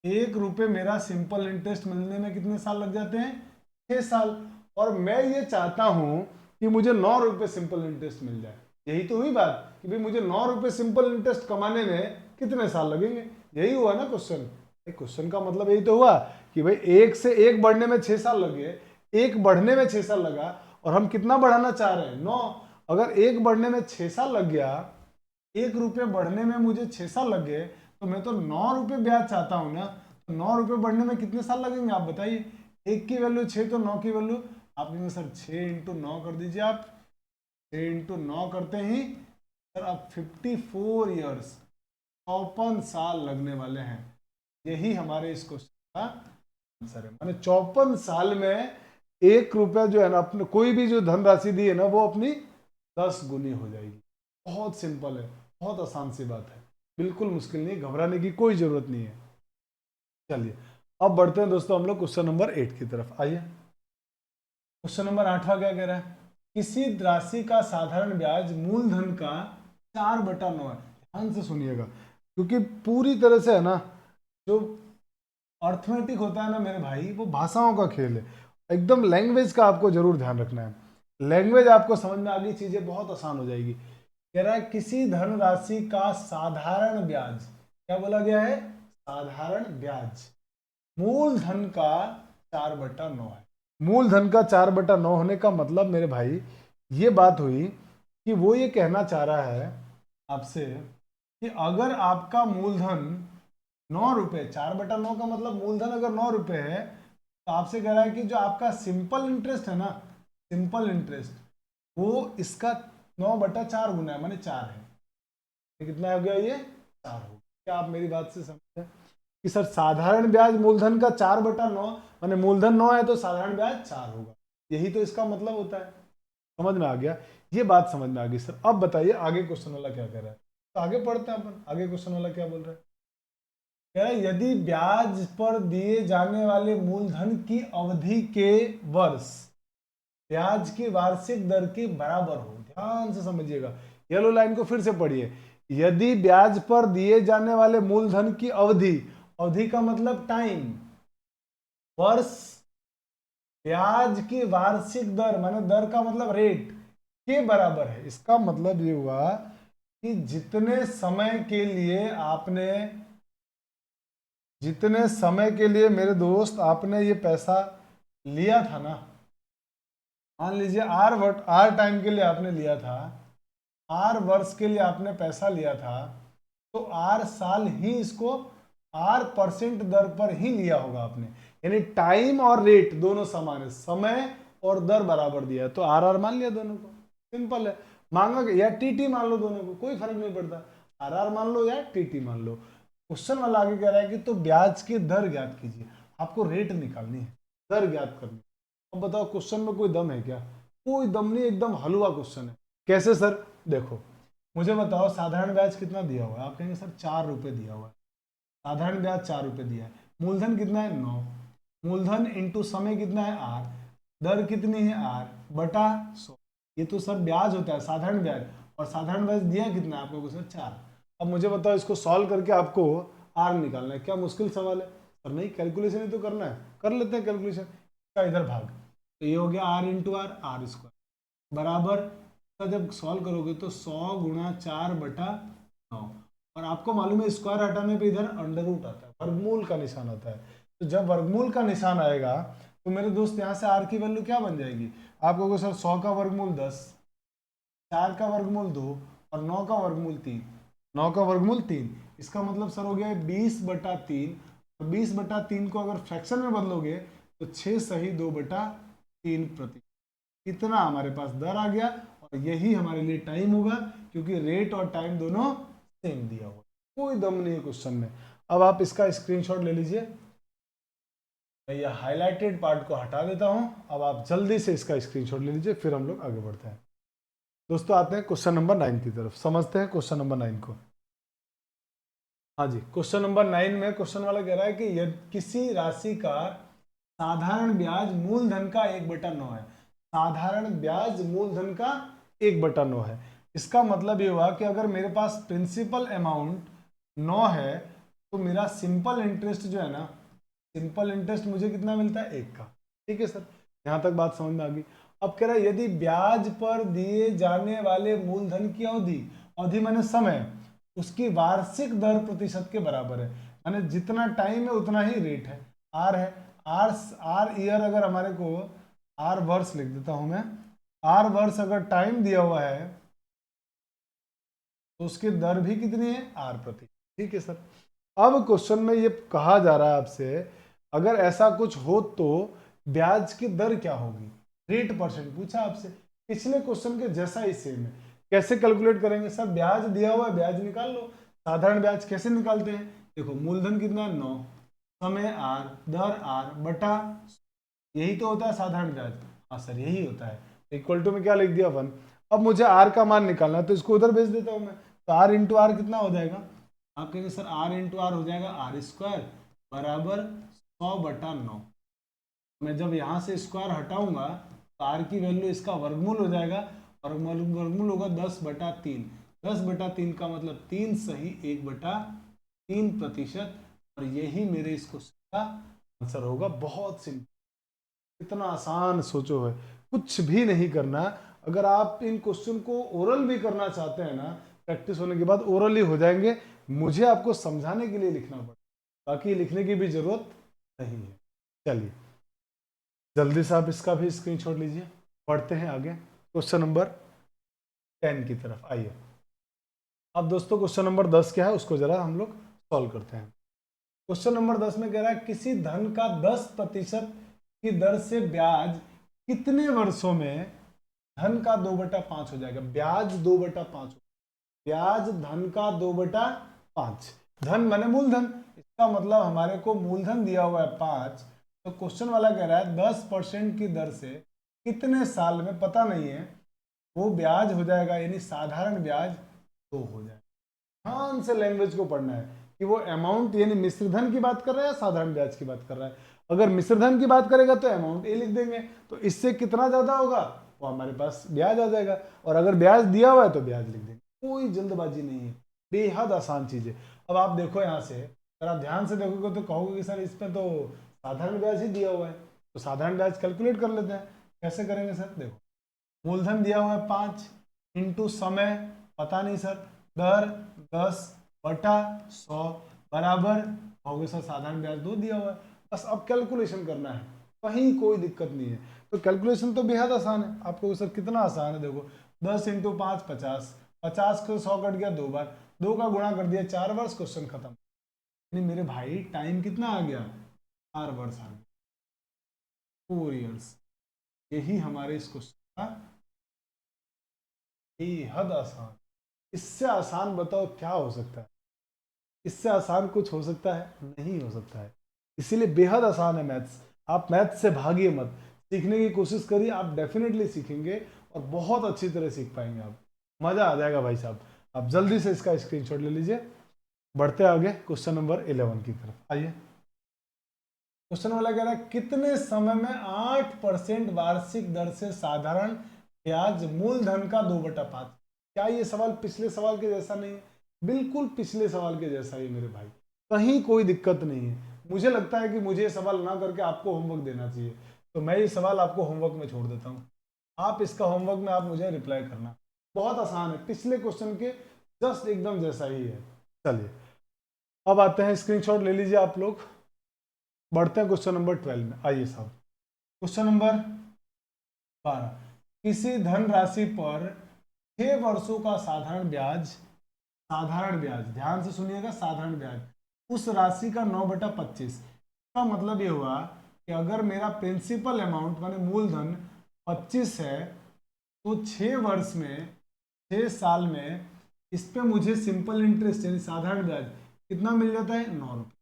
1 रुपये मेरा सिंपल इंटरेस्ट मिलने में कितने साल लग जाते हैं? 6 साल। और मैं ये चाहता हूं कि मुझे 9 रुपये सिंपल इंटरेस्ट मिल जाए। यही तो हुई बात कि भाई मुझे 9 रुपये सिंपल इंटरेस्ट कमाने में कितने साल लगेंगे। यही हुआ ना क्वेश्चन। क्वेश्चन का मतलब यही तो हुआ कि भाई 1 से 1 बढ़ने में 6 साल लगे, 1 बढ़ने में 6 साल लगा और हम कितना बढ़ाना चाह रहे हैं 9। अगर 1 बढ़ने में 6 साल लग गया, 1 रुपये बढ़ने में मुझे 6 साल लग गए, तो मैं तो 9 रुपये ब्याज चाहता हूँ ना। तो 9 रुपये बढ़ने में कितने साल लगेंगे आप बताइए। 1 की वैल्यू 6 तो 9 की वैल्यू आप कहेंगे सर 6 इंटू 9 कर दीजिए आप। 6 इंटू 9 करते ही सर अब 54 ईयर्स 54 साल लगने वाले हैं। यही हमारे इस क्वेश्चन का आंसर है। मैंने 54 साल में 1 रुपया जो है ना, अपने कोई भी जो धनराशि दी है ना, वो अपनी 10 गुनी हो जाएगी। बहुत सिंपल है, बहुत आसान सी बात है, बिल्कुल मुश्किल नहीं, घबराने की कोई जरूरत नहीं है। चलिए अब बढ़ते हैं दोस्तों हम लोग क्वेश्चन नंबर 8 की तरफ। आइए क्वेश्चन नंबर 8वां क्या कह रहा है, किसी राशि का साधारण ब्याज मूलधन का 4/9 है। ध्यान से सुनिएगा, क्योंकि पूरी तरह से है ना, जो अर्थमेटिक होता है ना मेरे भाई, वो भाषाओं का खेल है। एकदम लैंग्वेज का आपको जरूर ध्यान रखना है। लैंग्वेज आपको समझ में आ गई, चीजें बहुत आसान हो जाएगी। कह रहा है किसी धनराशि का साधारण ब्याज, क्या बोला गया है, साधारण ब्याज मूलधन का 4/9 है। मूलधन का 4/9 होने का मतलब मेरे भाई ये बात हुई कि वो ये कहना चाह रहा है आपसे कि अगर आपका मूलधन 9 रुपये, 4/9 का मतलब मूलधन अगर 9 रुपये है, तो आपसे कह रहा है कि जो आपका सिंपल इंटरेस्ट है ना, सिंपल इंटरेस्ट, वो इसका 9/4 गुना है, माने 4 है। ये कितना हो गया, ये 4 हो गया। क्या आप मेरी बात से समझे कि सर साधारण ब्याज मूलधन का 4/9, माने मूलधन 9 है तो साधारण ब्याज 4 होगा। यही तो इसका मतलब होता है। समझ में आ गया, ये बात समझ में आ गई सर। अब बताइए आगे क्वेश्चन वाला क्या कह रहा है, तो आगे पढ़ते हैं अपन। आगे क्वेश्चन वाला क्या बोल रहा है, कह रहा है यदि ब्याज पर दिए जाने वाले मूलधन की अवधि के वर्ष ब्याज की वार्षिक दर के बराबर हो। ध्यान से समझिएगा, येलो लाइन को फिर से पढ़िए। यदि ब्याज पर दिए जाने वाले मूलधन की अवधि, अवधि का मतलब टाइम, वर्ष, ब्याज की वार्षिक दर माने दर का मतलब रेट के बराबर है। इसका मतलब ये हुआ कि जितने समय के लिए आपने, जितने समय के लिए मेरे दोस्त आपने ये पैसा लिया था ना, मान लीजिए आर टाइम के लिए आपने लिया था, आर वर्ष के लिए आपने पैसा लिया था, तो आर साल ही इसको R% दर पर ही लिया होगा आपने। यानी टाइम और रेट दोनों समान है, समय और दर बराबर दिया है, तो आर मान लिया दोनों को। सिंपल है, मांगा या टीटी मान लो, दोनों को कोई फर्क नहीं पड़ता, आर मान लो या टीटी मान लो। क्वेश्चन वाला आगे कह रहा है कि तो ब्याज की दर ज्ञात कीजिए। आपको रेट निकालनी है, दर ज्ञात करनी। अब बताओ क्वेश्चन में कोई दम है क्या, कोई दम नहीं, एकदम हलवा क्वेश्चन है। कैसे सर, देखो मुझे बताओ साधारण ब्याज कितना दिया हुआ है, आप कहेंगे सर 4 रुपये दिया हुआ है। साधारण ब्याज 4 रुपये दिया है, मूलधन कितना है 9, मूलधन इंटू समय कितना है R, दर कितनी है R बटा 100। ये तो सर ब्याज होता है, साधारण ब्याज, और साधारण ब्याज दिया कितना है आपको सर 4। अब मुझे बताओ इसको सॉल्व करके आपको R निकालना है, क्या मुश्किल सवाल है सर? नहीं, कैलकुलेशन ही तो करना है, कर लेते हैं कैलकुलेशन का इधर भाग। तो ये हो गया R into R, R square बराबर का जब सॉल्व करोगे तो 100 गुणा 4/9, और आपको मालूम है स्क्वायर हटाने पे इधर अंडर रूट आता है, वर्गमूल का निशान आता है। तो जब वर्गमूल का निशान आएगा तो मेरे दोस्त यहाँ से आर की वैल्यू क्या बन जाएगी, आप कहोगे सर 100 का वर्गमूल 10, 4 का वर्गमूल 2 और 9 का वर्गमूल 3, 9 का वर्गमूल 3, इसका मतलब सर हो गया 20/3। और 20/3 को अगर फ्रैक्शन में बदलोगे तो 6 सही 2/3 इतना हमारे पास दर आ गया। और यही हमारे लिए टाइम होगा, क्योंकि रेट और टाइम दोनों सेम दिया हुआ, कोई दम नहीं है क्वेश्चन में। अब आप इसका स्क्रीनशॉट ले लीजिए, मैं ये हाईलाइटेड पार्ट को हटा देता हूं। अब आप जल्दी से इसका स्क्रीनशॉट ले लीजिए, फिर हम लोग आगे बढ़ते हैं। दोस्तों आते हैं क्वेश्चन नंबर 9 की तरफ, समझते हैं क्वेश्चन नंबर 9 को। हाँ जी, क्वेश्चन नंबर 9 में क्वेश्चन वाला कह रहा है कि यदि किसी राशि का साधारण ब्याज मूलधन का 1/9 है, साधारण ब्याज मूलधन का 1/9 है। इसका मतलब ये हुआ कि अगर मेरे पास प्रिंसिपल अमाउंट 9 है, तो मेरा सिंपल इंटरेस्ट जो है ना, सिंपल इंटरेस्ट मुझे कितना मिलता है 1 का। ठीक है सर, यहाँ तक बात समझ में आ गई। अब कह रहा है यदि ब्याज पर दिए जाने वाले मूलधन की अवधि, अवधि माने समय, उसकी वार्षिक दर प्रतिशत के बराबर है, माने जितना टाइम है उतना ही रेट है, आर है। आर ईयर, अगर हमारे को आर वर्ष लिख देता हूं मैं, आर वर्ष अगर टाइम दिया हुआ है तो उसकी दर भी कितनी है, आर प्रति। ठीक है सर। अब क्वेश्चन में ये कहा जा रहा है आपसे, अगर ऐसा कुछ हो तो ब्याज की दर क्या होगी, रेट परसेंट पूछा आपसे, पिछले क्वेश्चन के जैसा ही सेम है। कैसे कैलकुलेट करेंगे सर, ब्याज दिया हुआ है, ब्याज निकाल लो। साधारण ब्याज कैसे निकालते हैं, देखो मूलधन कितना है 9, समय आर, दर आर बटा, यही तो होता है साधारण ब्याज। हाँ सर यही होता है। इक्वल टू में क्या लिख दिया 1। अब मुझे आर का मान निकालना है तो इसको उधर भेज देता हूँ मैं, तो आर इंटू आर कितना हो जाएगा, आप कहेंगे सर आर इंटू आर हो जाएगा आर स्क्वायर बराबर 100/9। मैं जब यहाँ से स्क्वायर हटाऊंगा तो आर की वैल्यू इसका वर्गमूल हो जाएगा, और वर्गमूल होगा 10/3। 10/3 का मतलब 3 सही 1/3%, और यही मेरे इस क्वेश्चन का आंसर होगा। बहुत सिंपल, इतना आसान सोचो है, कुछ भी नहीं करना। अगर आप इन क्वेश्चन को ओरल भी करना चाहते हैं ना, प्रैक्टिस होने के बाद ओरल ही हो जाएंगे, मुझे आपको समझाने के लिए लिखना पड़ेगा, बाकी लिखने की भी जरूरत नहीं है। चलिए जल्दी से आप इसका भी स्क्रीनशॉट लीजिए, पढ़ते हैं आगे क्वेश्चन नंबर 10 की तरफ। आइए अब दोस्तों क्वेश्चन नंबर 10 क्या है उसको जरा हम लोग सॉल्व करते हैं। क्वेश्चन नंबर 10 में कह रहा है किसी धन का 10% की दर से ब्याज कितने वर्षों में धन का 2/5 हो जाएगा। ब्याज 2/5, ब्याज धन का 2/5, धन माने मूलधन, इसका मतलब हमारे को मूलधन दिया हुआ है 5, तो क्वेश्चन वाला कह रहा है 10% की दर से कितने साल में, पता नहीं है, वो ब्याज हो जाएगा, यानी साधारण ब्याज 2 हो जाएगा। ध्यान से लैंग्वेज को पढ़ना है कि वो अमाउंट यानी मिश्रधन की बात कर रहा है या साधारण ब्याज की बात कर रहा है। अगर मिश्रधन की बात करेगा तो अमाउंट ए लिख देंगे, तो इससे कितना ज्यादा होगा वो हमारे पास ब्याज आ जाएगा, और अगर ब्याज दिया हुआ है तो ब्याज लिख देंगे। कोई जल्दबाजी नहीं है, बेहद आसान चीज है। अब आप देखो यहाँ से, अगर आप ध्यान से देखोगे तो कहोगे कि सर इसमें तो साधारण ब्याज ही दिया हुआ है, तो साधारण ब्याज कैलकुलेट कर लेते हैं। कैसे करेंगे सर, देखो मूलधन दिया हुआ है 5 इंटू समय पता नहीं सर, दर 10/100 बराबर हो गया सर साधारण ब्याज 2 दिया हुआ है। बस अब कैलकुलेशन करना है, कहीं कोई दिक्कत नहीं है। तो कैलकुलेशन तो बेहद आसान है। आपको सर कितना आसान है, देखो 10 इंटू 5 50, 50 को 100 कट गया 2 बार, 2 का गुणा कर दिया 4 वर्ष, क्वेश्चन खत्म। यानी मेरे भाई टाइम कितना आ गया, 4 वर्ष आ गया, 4 ईयर्स। यही हमारे इस क्वेश्चन का बेहद आसान, इससे आसान बताओ क्या हो सकता है, इससे आसान कुछ हो सकता है, नहीं हो सकता है। इसीलिए बेहद आसान है मैथ्स। आप मैथ्स से भागिए मत, सीखने की कोशिश करिए, आप डेफिनेटली सीखेंगे और बहुत अच्छी तरह सीख पाएंगे, आप मजा आ जाएगा भाई साहब। आप जल्दी से इसका स्क्रीनशॉट ले लीजिए। बढ़ते आगे क्वेश्चन नंबर 11 की तरफ। आइए क्वेश्चन वाला कह रहा है कितने समय में 8% वार्षिक दर से साधारण ब्याज मूलधन का 2/5। क्या ये सवाल पिछले सवाल के जैसा नहीं है, बिल्कुल पिछले सवाल के जैसा ही मेरे भाई, कहीं कोई दिक्कत नहीं है। मुझे लगता है कि मुझे ये सवाल ना करके आपको होमवर्क देना चाहिए, तो मैं ये सवाल आपको होमवर्क में छोड़ देता हूँ। आप इसका होमवर्क में आप मुझे रिप्लाई करना, बहुत आसान है, पिछले क्वेश्चन के जस्ट एकदम जैसा ही है। चलिए अब आते हैं, स्क्रीनशॉट ले लीजिए आप लोग। बढ़ते हैं क्वेश्चन नंबर 12 में। आइए साहब क्वेश्चन नंबर 12, किसी धन राशि पर 6 वर्षों का साधारण ब्याज, साधारण ब्याज ध्यान से सुनिएगा, साधारण ब्याज उस राशि का 9/25। का मतलब ये हुआ कि अगर मेरा प्रिंसिपल अमाउंट माने मूलधन 25 है, तो 6 वर्ष में, 6 साल में इस पे मुझे सिंपल इंटरेस्ट यानी साधारण ब्याज कितना मिल जाता है, 9 रुपये।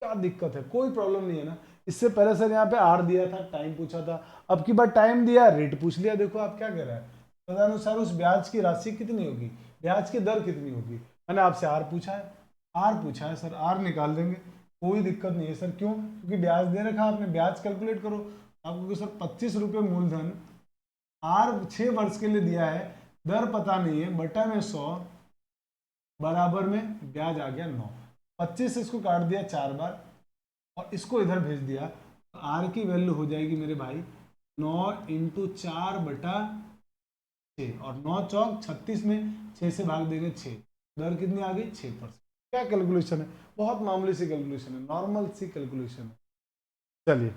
क्या दिक्कत है, कोई प्रॉब्लम नहीं है ना। इससे पहले सर यहाँ पे आर दिया था, टाइम पूछा था, अब की बार टाइम दिया, रेट पूछ लिया। देखो आप क्या कह रहा है, तदनुसार उस ब्याज की राशि कितनी होगी, ब्याज की दर कितनी होगी। मैंने आपसे आर पूछा है, आर पूछा है सर, आर निकाल देंगे, कोई दिक्कत नहीं है सर। क्यों, क्योंकि ब्याज दे रखा आपने, ब्याज कैलकुलेट करो। आपको सर 25 रुपये मूलधन, आर 6 वर्ष के लिए दिया है, दर पता नहीं है, बटा में 100 बराबर में ब्याज आ गया 9। 25 से इसको काट दिया 4 बार और इसको इधर भेज दिया, तो आर की वैल्यू हो जाएगी मेरे भाई 9 इंटू 4/6, और 9 चौक 36 में 6 से भाग देंगे 6, दर कितनी आ गई 6%। क्या कैलकुलेशन है, बहुत मामूली सी कैलकुलेशन है, नॉर्मल सी कैलकुलेशन है। चलिए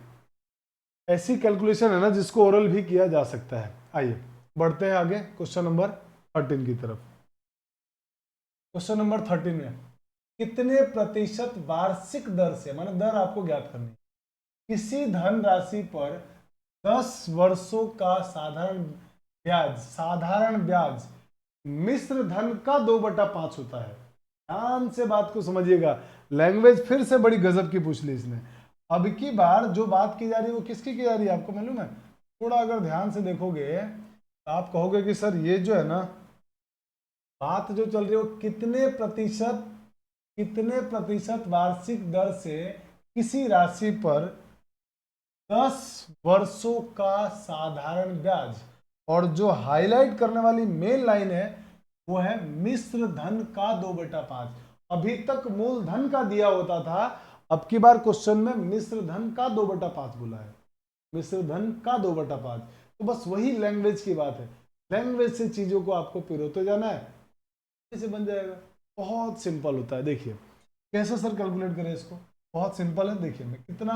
ऐसी कैलकुलेशन है ना जिसको ओरल भी किया जा सकता है। आइए बढ़ते हैं आगे क्वेश्चन नंबर 13 की तरफ। क्वेश्चन नंबर 13 में कितने प्रतिशत वार्षिक दर से, माने दर आपको ज्ञात करनी है, किसी धन राशि पर 10 वर्षों का साधारण ब्याज मिश्र धन का 2/5 होता है। ध्यान से बात को समझिएगा, लैंग्वेज फिर से बड़ी गजब की पूछ ली इसने। अब की बार जो बात की जा रही है वो किसकी की जा रही है आपको मालूम है? थोड़ा अगर ध्यान से देखोगे तो आप कहोगे कि सर ये जो है ना बात जो चल रही है वो कितने प्रतिशत वार्षिक दर से किसी राशि पर 10 वर्षों का साधारण ब्याज, और जो हाईलाइट करने वाली मेन लाइन है वो है मिश्र धन का 2/5। अभी तक मूलधन का दिया होता था, अब की बार क्वेश्चन में मिश्र धन का 2/5 बोला है, मिश्र धन का 2/5। तो बस वही लैंग्वेज की बात है, लैंग्वेज से चीजों को आपको पिरोते जाना है, ऐसे बन जाएगा। बहुत सिंपल होता है। देखिए कैसे सर कैलकुलेट करें इसको, बहुत सिंपल है। देखिए मैं कितना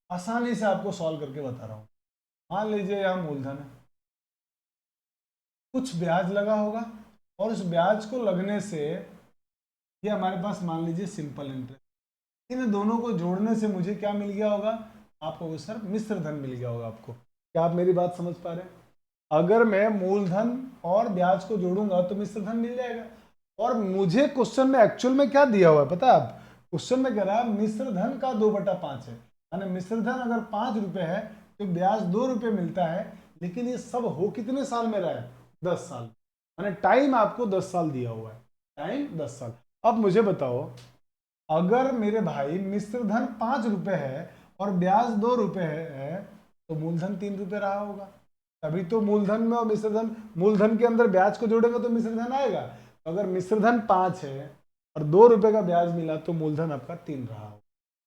आसानी से आपको सॉल्व करके बता रहा हूँ। मान लीजिए यहाँ मूलधन है, कुछ ब्याज लगा होगा, और उस ब्याज को लगने से ये हमारे पास मान लीजिए सिंपल इंटरेस्ट, इन दोनों को जोड़ने से मुझे क्या मिल गया होगा आपको? सर मिश्र धन मिल गया होगा आपको। क्या आप मेरी बात समझ पा रहे हैं? अगर मैं मूलधन और ब्याज को जोड़ूंगा तो मिश्र धन मिल जाएगा। और मुझे क्वेश्चन में एक्चुअल में क्या दिया हुआ है पता है आप? क्वेश्चन में कह रहा है मिश्र धन का 2/5 है, यानी मिश्र धन अगर 5 रुपए है तो ब्याज 2 रुपए मिलता है। लेकिन ये सब हो कितने साल में रहा है? 10 साल। यानी टाइम आपको 10 साल दिया हुआ है, टाइम 10 साल। अब मुझे बताओ, अगर मेरे भाई मिश्र धन 5 रुपए है और ब्याज 2 रुपए है तो मूलधन 3 रुपए रहा होगा। तभी तो मूलधन में और मिश्र धन, मूलधन के अंदर ब्याज को जोड़ेंगे तो मिश्र धन आएगा। अगर मिश्र धन 5 है और 2 रुपए का ब्याज मिला तो मूलधन आपका 3 रहा होगा।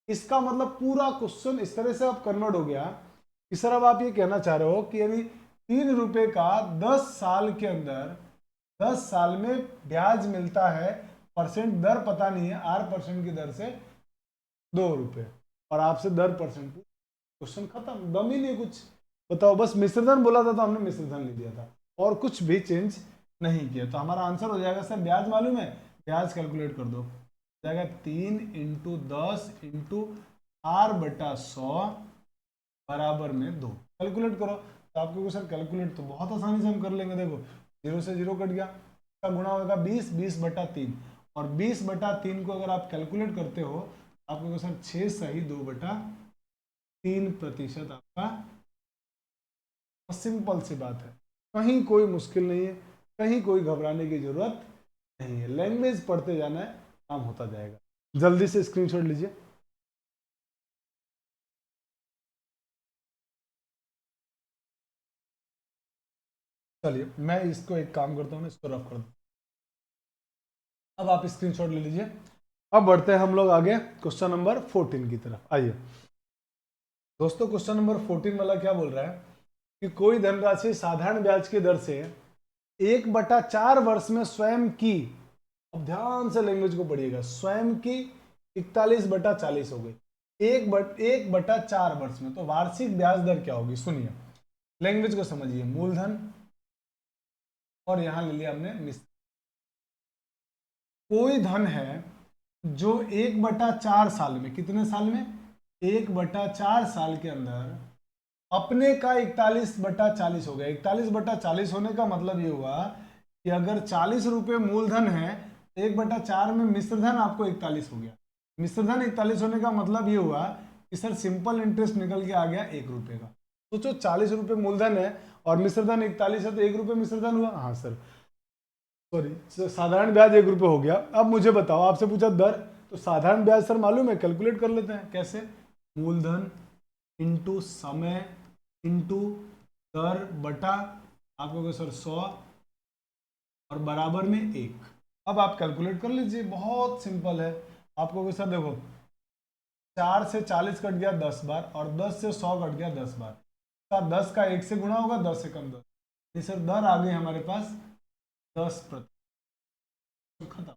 इसका मतलब पूरा क्वेश्चन इस तरह से अब कन्वर्ट हो गया कि सर अब आप ये कहना चाह रहे हो कि यानी 3 रुपए का 10 साल के अंदर 10 साल में ब्याज मिलता है, परसेंट दर पता नहीं है, R% की दर से 2 रुपए, और आपसे दर परसेंट। क्वेश्चन खत्म, दम ही नहीं कुछ। बताओ, बस मिश्रधन बोला था तो हमने मिश्रधन लिख दिया था और कुछ भी चेंज नहीं किया। तो हमारा आंसर हो जाएगा सर ब्याज मालूम है, ब्याज कैलकुलेट कर दो, हो जाएगा 3 × 10 × R/100 बराबर में 2। कैलकुलेट करो तो आपको सर कैलकुलेट तो बहुत आसानी से हम कर लेंगे। देखो 0 से 0 कट गया, का गुणा होगा 20/3, और 20/3 को अगर आप कैलकुलेट करते हो आपको सर 6 सही 2/3% आपका। सिंपल सी बात है, कहीं कोई मुश्किल नहीं है, कहीं कोई घबराने की जरूरत नहीं है। लैंग्वेज पढ़ते जाना है, काम होता जाएगा। जल्दी से स्क्रीनशॉट लीजिए। चलिए मैं इसको एक काम करता हूँ, इसको रफ कर दूँ। अब आप स्क्रीनशॉट ले लीजिए। अब बढ़ते हैं हम लोग आगे क्वेश्चन नंबर 14 की तरफ। आइए दोस्तों, क्वेश्चन नंबर 14 वाला क्या बोल रहा है कि कोई धनराशि साधारण ब्याज की दर से 1/4 वर्ष में स्वयं की, अब ध्यान से लैंग्वेज को पढ़िएगा, स्वयं की 41/40 हो गई। 1/4 वर्ष में, तो वार्षिक ब्याज दर क्या होगी? सुनिए, लैंग्वेज को समझिए। मूलधन और यहां ले लिया हमने मिश्र। कोई धन है जो 1/4 साल में, कितने साल में? 1/4 साल के अंदर अपने का 41/40 हो गया। 41/40 होने का मतलब ये हुआ कि अगर 40 रुपए मूलधन है, 1/4 में मिश्रधन आपको 41 हो गया। मिश्रधन 41 होने का मतलब ये हुआ कि सर सिंपल इंटरेस्ट निकल के आ गया 1 रुपए का। सोचो 40 रुपए मूलधन है और मिश्रधन 41 है तो 1 रुपए मिश्रधन हुआ। हाँ सर, सॉरी, साधारण ब्याज 1 रुपए हो गया। अब मुझे बताओ, आपसे पूछा दर, तो साधारण ब्याज सर मालूम है, कैलकुलेट कर लेते हैं। कैसे? मूलधन इंटू समय इंटू दर बटा आपको सर 100 और बराबर में 1। अब आप कैलकुलेट कर लीजिए, बहुत सिंपल है। आपको सर देखो 4 से 40 कट गया 10 बार, और 10 से 100 कट गया 10 बार। सर 10 का 1 से गुणा होगा, 10 से कम 10। ये सर दर आ गई हमारे पास 10%। खत्म।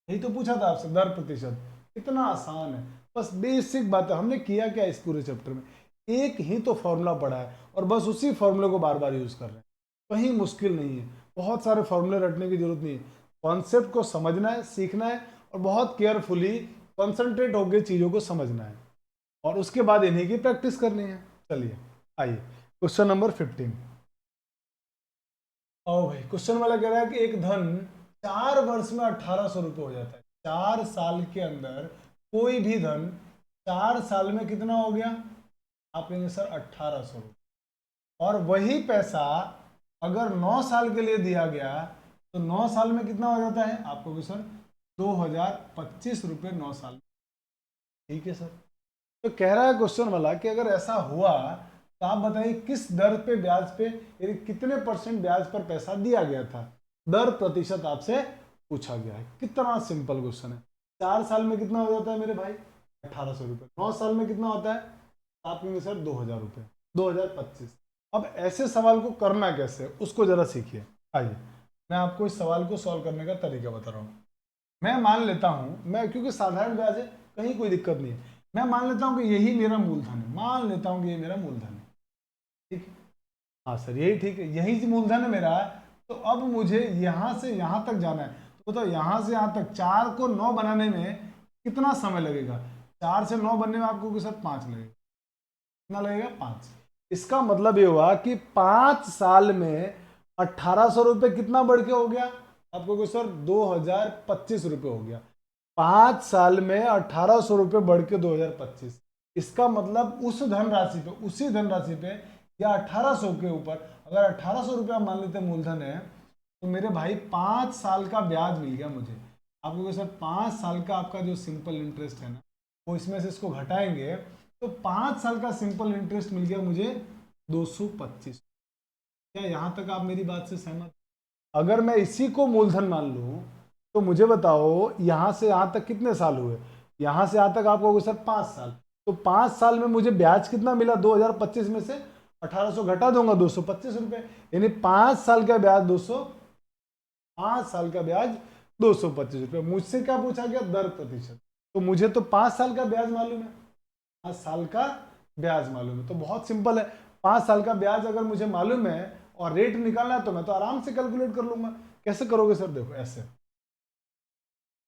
यही तो पूछा था आपसे, दर प्रतिशत। इतना आसान है, बस बेसिक बात है। हमने किया क्या इस पूरे चैप्टर में? एक ही तो फॉर्मूला पढ़ा है और बस उसी फॉर्मूले को बार बार यूज कर रहे हैं। कहीं मुश्किल नहीं है, बहुत सारे फॉर्मूले रटने की जरूरत नहीं है। कॉन्सेप्ट को समझना है, सीखना है और बहुत केयरफुली कंसंट्रेट होकर चीजों को समझना है और उसके बाद इन्हीं की प्रैक्टिस करनी है। चलिए आइए क्वेश्चन नंबर 15। ओ भाई, क्वेश्चन वाला कह रहा है कि एक धन 4 वर्ष में 1800 रुपये हो जाता है। 4 साल के अंदर कोई भी धन 4 साल में कितना हो गया? आप कहेंगे सर 1800 रुपये। और वही पैसा अगर 9 साल के लिए दिया गया तो 9 साल में कितना हो जाता है? आपको कहोगे सर 2025 रुपये 9 साल में। ठीक है सर। तो कह रहा है क्वेश्चन वाला कि अगर ऐसा हुआ तो आप बताइए किस दर पे ब्याज पे, यानी कितने परसेंट ब्याज पर पैसा दिया गया था। दर प्रतिशत आपसे पूछा गया है। कितना सिंपल क्वेश्चन है। 4 साल में कितना हो जाता है मेरे भाई? 1800 रुपये। 9 साल में कितना होता है? आप कहेंगे सर 2000 रुपये, 2025। अब ऐसे सवाल को करना कैसे, उसको जरा सीखिए। आइए मैं आपको इस सवाल को सॉल्व करने का तरीका बता रहा हूँ। मैं मान लेता हूँ, मैं क्योंकि साधारण ब्याज है कहीं कोई दिक्कत नहीं है, मैं मान लेता हूँ कि यही मेरा मूलधन है। मान लेता हूँ कि ये मेरा मूलधन है। ठीक है, हाँ सर यही ठीक है, यही मूलधन है मेरा। तो अब मुझे यहाँ से यहाँ तक जाना है, तो यहाँ से यहाँ तक 4 को 9 बनाने में कितना समय लगेगा? 4 से 9 बनने में आपको सर 5 लगेगा। कितना लगेगा? 5। इसका मतलब ये हुआ कि 5 साल में 1800 रुपये कितना बढ़ के हो गया? आपको सर 2025 रुपये हो गया। 5 साल में 1800 रुपये बढ़ के 2025। इसका मतलब उस धनराशि पे, उसी धनराशि पे या 1800 के ऊपर, अगर 1800 रुपये मान लेते मूलधन है तो मेरे भाई 5 साल का ब्याज मिल गया मुझे। आपको सर 5 साल का आपका जो सिंपल इंटरेस्ट है ना, वो इसमें से इसको घटाएंगे तो 5 साल का सिंपल इंटरेस्ट मिल गया मुझे 225। क्या यहाँ तक आप मेरी बात से सहमत? अगर मैं इसी को मूलधन मान लूं तो मुझे बताओ यहां से यहां तक कितने साल हुए? यहां से यहां तक आपको होगा सर 5 साल। तो 5 साल में मुझे ब्याज कितना मिला? 2025 में से 1800 घटा दूंगा 225 रुपए, यानी 5 साल का ब्याज 5 साल का ब्याज 225 रुपए। मुझसे क्या पूछा गया? दर प्रतिशत। तो मुझे तो 5 साल का ब्याज मालूम है, 5 साल का ब्याज मालूम है, तो बहुत सिंपल है। 5 साल का ब्याज अगर मुझे मालूम है और रेट निकालना है तो मैं तो आराम से कैलकुलेट कर लूंगा। कैसे करोगे सर? देखो ऐसे,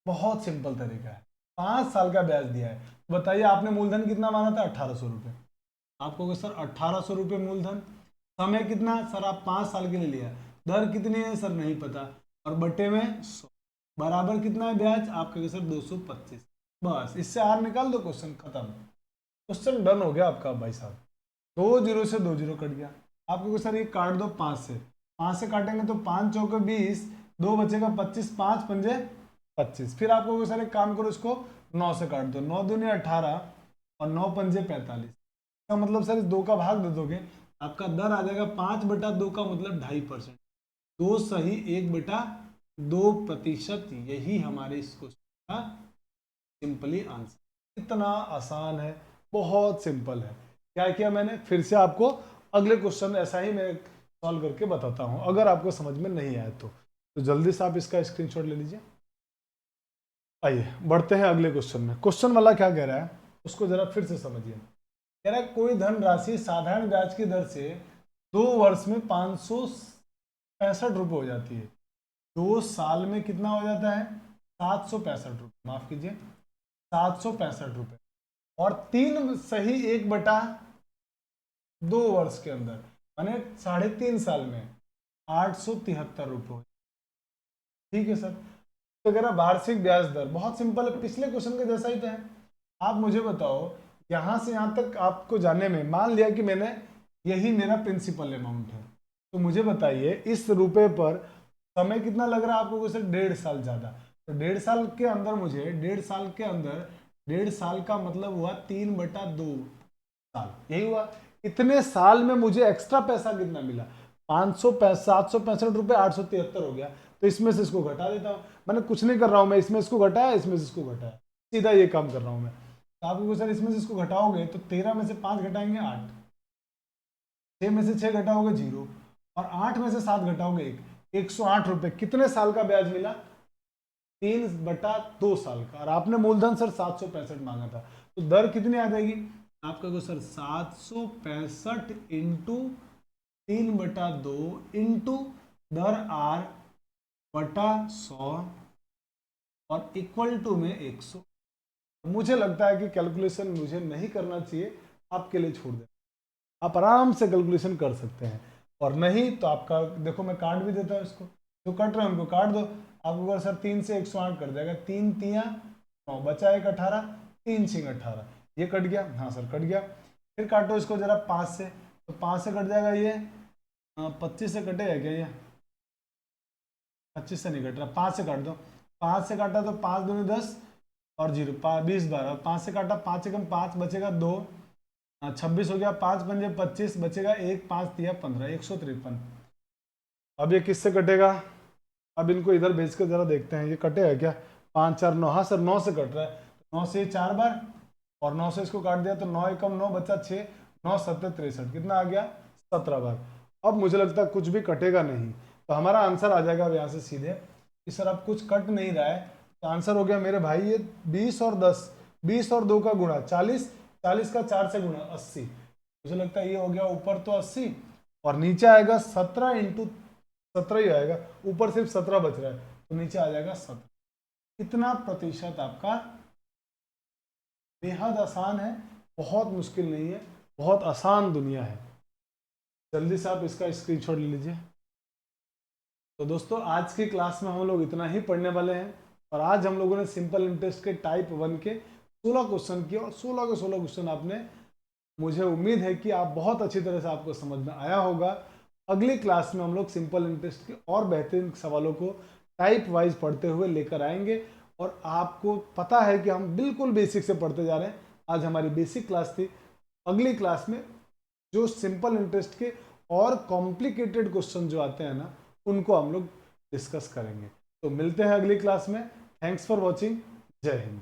बहुत सिंपल तरीका है। 5 साल का ब्याज दिया है, बताइए आपने मूलधन कितना माना था? 1800 रुपये। आपको सर 1800 रुपये मूलधन, समय कितना सर? आप 5 साल के लिए लिया, दर कितनी है सर? नहीं पता, और बटे में 100 बराबर कितना है ब्याज? आप कहोगे सर 225। बस इससे आर निकाल दो, क्वेश्चन खत्म। क्वेश्चन डन हो गया आपका भाई साहब। 2 जीरो से 2 जीरो कट गया। आपको सर ये काट दो 5 से, 5 से काटेंगे तो 5 चौके 20, 2 बचेगा 25, 5 पंजे 25। फिर आपको सर एक काम करो, इसको 9 से काट दो, 9 दूनी 18 और 9 पंजे 45। इसका मतलब सर इस 2 का भाग दे दोगे, आपका दर आ जाएगा 5/2 का मतलब 2.5%। 2 सही 1/2%, यही हमारे इस क्वेश्चन का सिंपली आंसर। इतना आसान है, बहुत सिंपल है। क्या किया मैंने? फिर से आपको अगले क्वेश्चन ऐसा ही मैं सॉल्व करके बताता हूं, अगर आपको समझ में नहीं आया तो जल्दी से आप इसका स्क्रीनशॉट ले लीजिए। आइए बढ़ते हैं अगले क्वेश्चन में। क्वेश्चन वाला क्या कह रहा है उसको जरा फिर से समझिए। कह रहा है कोई धन राशि साधारण ब्याज की दर से 2 वर्ष में 565 रुपये हो जाती है। 2 साल में कितना हो जाता है? 765 रुपये, माफ कीजिए 765 रुपये। और 3 सही 1/2 वर्ष के अंदर, माने 3.5 साल में 873 रुपये। ठीक है सर। तो कह रहा वार्षिक ब्याज दर, बहुत सिंपल है, पिछले क्वेश्चन के जैसा ही तो है। आप मुझे बताओ यहां से यहां तक आपको जाने में, मान लिया कि मैंने यही मेरा प्रिंसिपल अमाउंट है, तो मुझे बताइए इस रुपए पर समय कितना लग रहा है आपको? सर 1.5 साल ज्यादा। तो 1.5 साल के अंदर मुझे 1.5 साल के अंदर 1.5 साल का मतलब हुआ 3/2 साल, यही हुआ। इतने साल में मुझे एक्स्ट्रा पैसा कितना मिला? 765 रुपये 873 हो गया। तो इसमें से इसको घटा देता हूं, मैंने कुछ नहीं कर रहा हूं, मैं इसमें इसको घटाया, इसमें से इसको घटाया, सीधा ये काम कर रहा हूं मैं। तो आपको सर इसमें से इसको घटाओगे तो 13 में से 5 घटाएंगे 8, 6 में से 6 घटाओगे 0, और 8 में से 7 घटाओगे 1, 108 रुपये। कितने साल का ब्याज मिला? 3/2 साल का। और आपने मूलधन सर 765 मांगा था, तो दर कितनी आ जाएगी? आपका को सर 765 इंटू 3/2 इंटू दर आर बटा 100 और इक्वल टू में 100। मुझे लगता है कि कैलकुलेशन मुझे नहीं करना चाहिए, आपके लिए छोड़ दें, आप आराम से कैलकुलेशन कर सकते हैं। और नहीं तो आपका देखो मैं काट भी देता हूँ इसको, जो कट रहे हैं उनको काट दो। आपको अगर सर 3 से 108 कट जाएगा, 3 तियाँ 9 बचा 1 18, 3 6 18, ये कट गया, हाँ सर कट गया। फिर काटो इसको जरा 5 से, तो 5 से कट जाएगा ये, 25 से कटेगा क्या ये? 25 से नहीं कट रहा, 5 से काट दो। 5 से काटा तो 5 दूनी 10 और 0 20 12, 5 से काटा 5 एकम 5 बचेगा 2, 26 हो गया, 5 पंजे 25 बचेगा 1, 5 तिया 15, 153। अब ये किससे कटेगा? अब इनको इधर भेज कर जरा देखते हैं ये कटेगा क्या? 5 4 9, हाँ सर 9 से कट रहा है, 9 से 4 बार और 9 से इसको काट दिया तो 9 एकम 9 बचा 6, 9 7 63, कितना आ गया? 17 बार। अब मुझे लगता है कुछ भी कटेगा नहीं, तो हमारा आंसर आ जाएगा अब यहाँ से सीधे कि सर अब कुछ कट नहीं रहा है, तो आंसर हो गया मेरे भाई ये 20 और 10, 20 और 2 का गुणा 40, 40 का 4 से गुणा 80। मुझे लगता है ये हो गया ऊपर तो 80 और नीचे आएगा 17 इंटू 17 ही आएगा, ऊपर सिर्फ 17 बच रहा है तो नीचे आ जाएगा 17। कितना प्रतिशत आपका? बेहद आसान है, बहुत मुश्किल नहीं है, बहुत आसान दुनिया है। जल्दी से आप इसका स्क्रीनशॉट ले लीजिए। तो दोस्तों आज की क्लास में हम लोग इतना ही पढ़ने वाले हैं और आज हम लोगों ने सिंपल इंटरेस्ट के टाइप 1 के 16 क्वेश्चन किए और 16 के 16 क्वेश्चन आपने, मुझे उम्मीद है कि आप बहुत अच्छी तरह से आपको समझ में आया होगा। अगली क्लास में हम लोग सिंपल इंटरेस्ट के और बेहतरीन सवालों को टाइप वाइज पढ़ते हुए लेकर आएंगे और आपको पता है कि हम बिल्कुल बेसिक से पढ़ते जा रहे हैं। आज हमारी बेसिक क्लास थी, अगली क्लास में जो सिंपल इंटरेस्ट के और कॉम्प्लिकेटेड क्वेश्चन जो आते हैं ना, उनको हम लोग डिस्कस करेंगे। तो मिलते हैं अगली क्लास में। Thanks for watching. जय हिंद।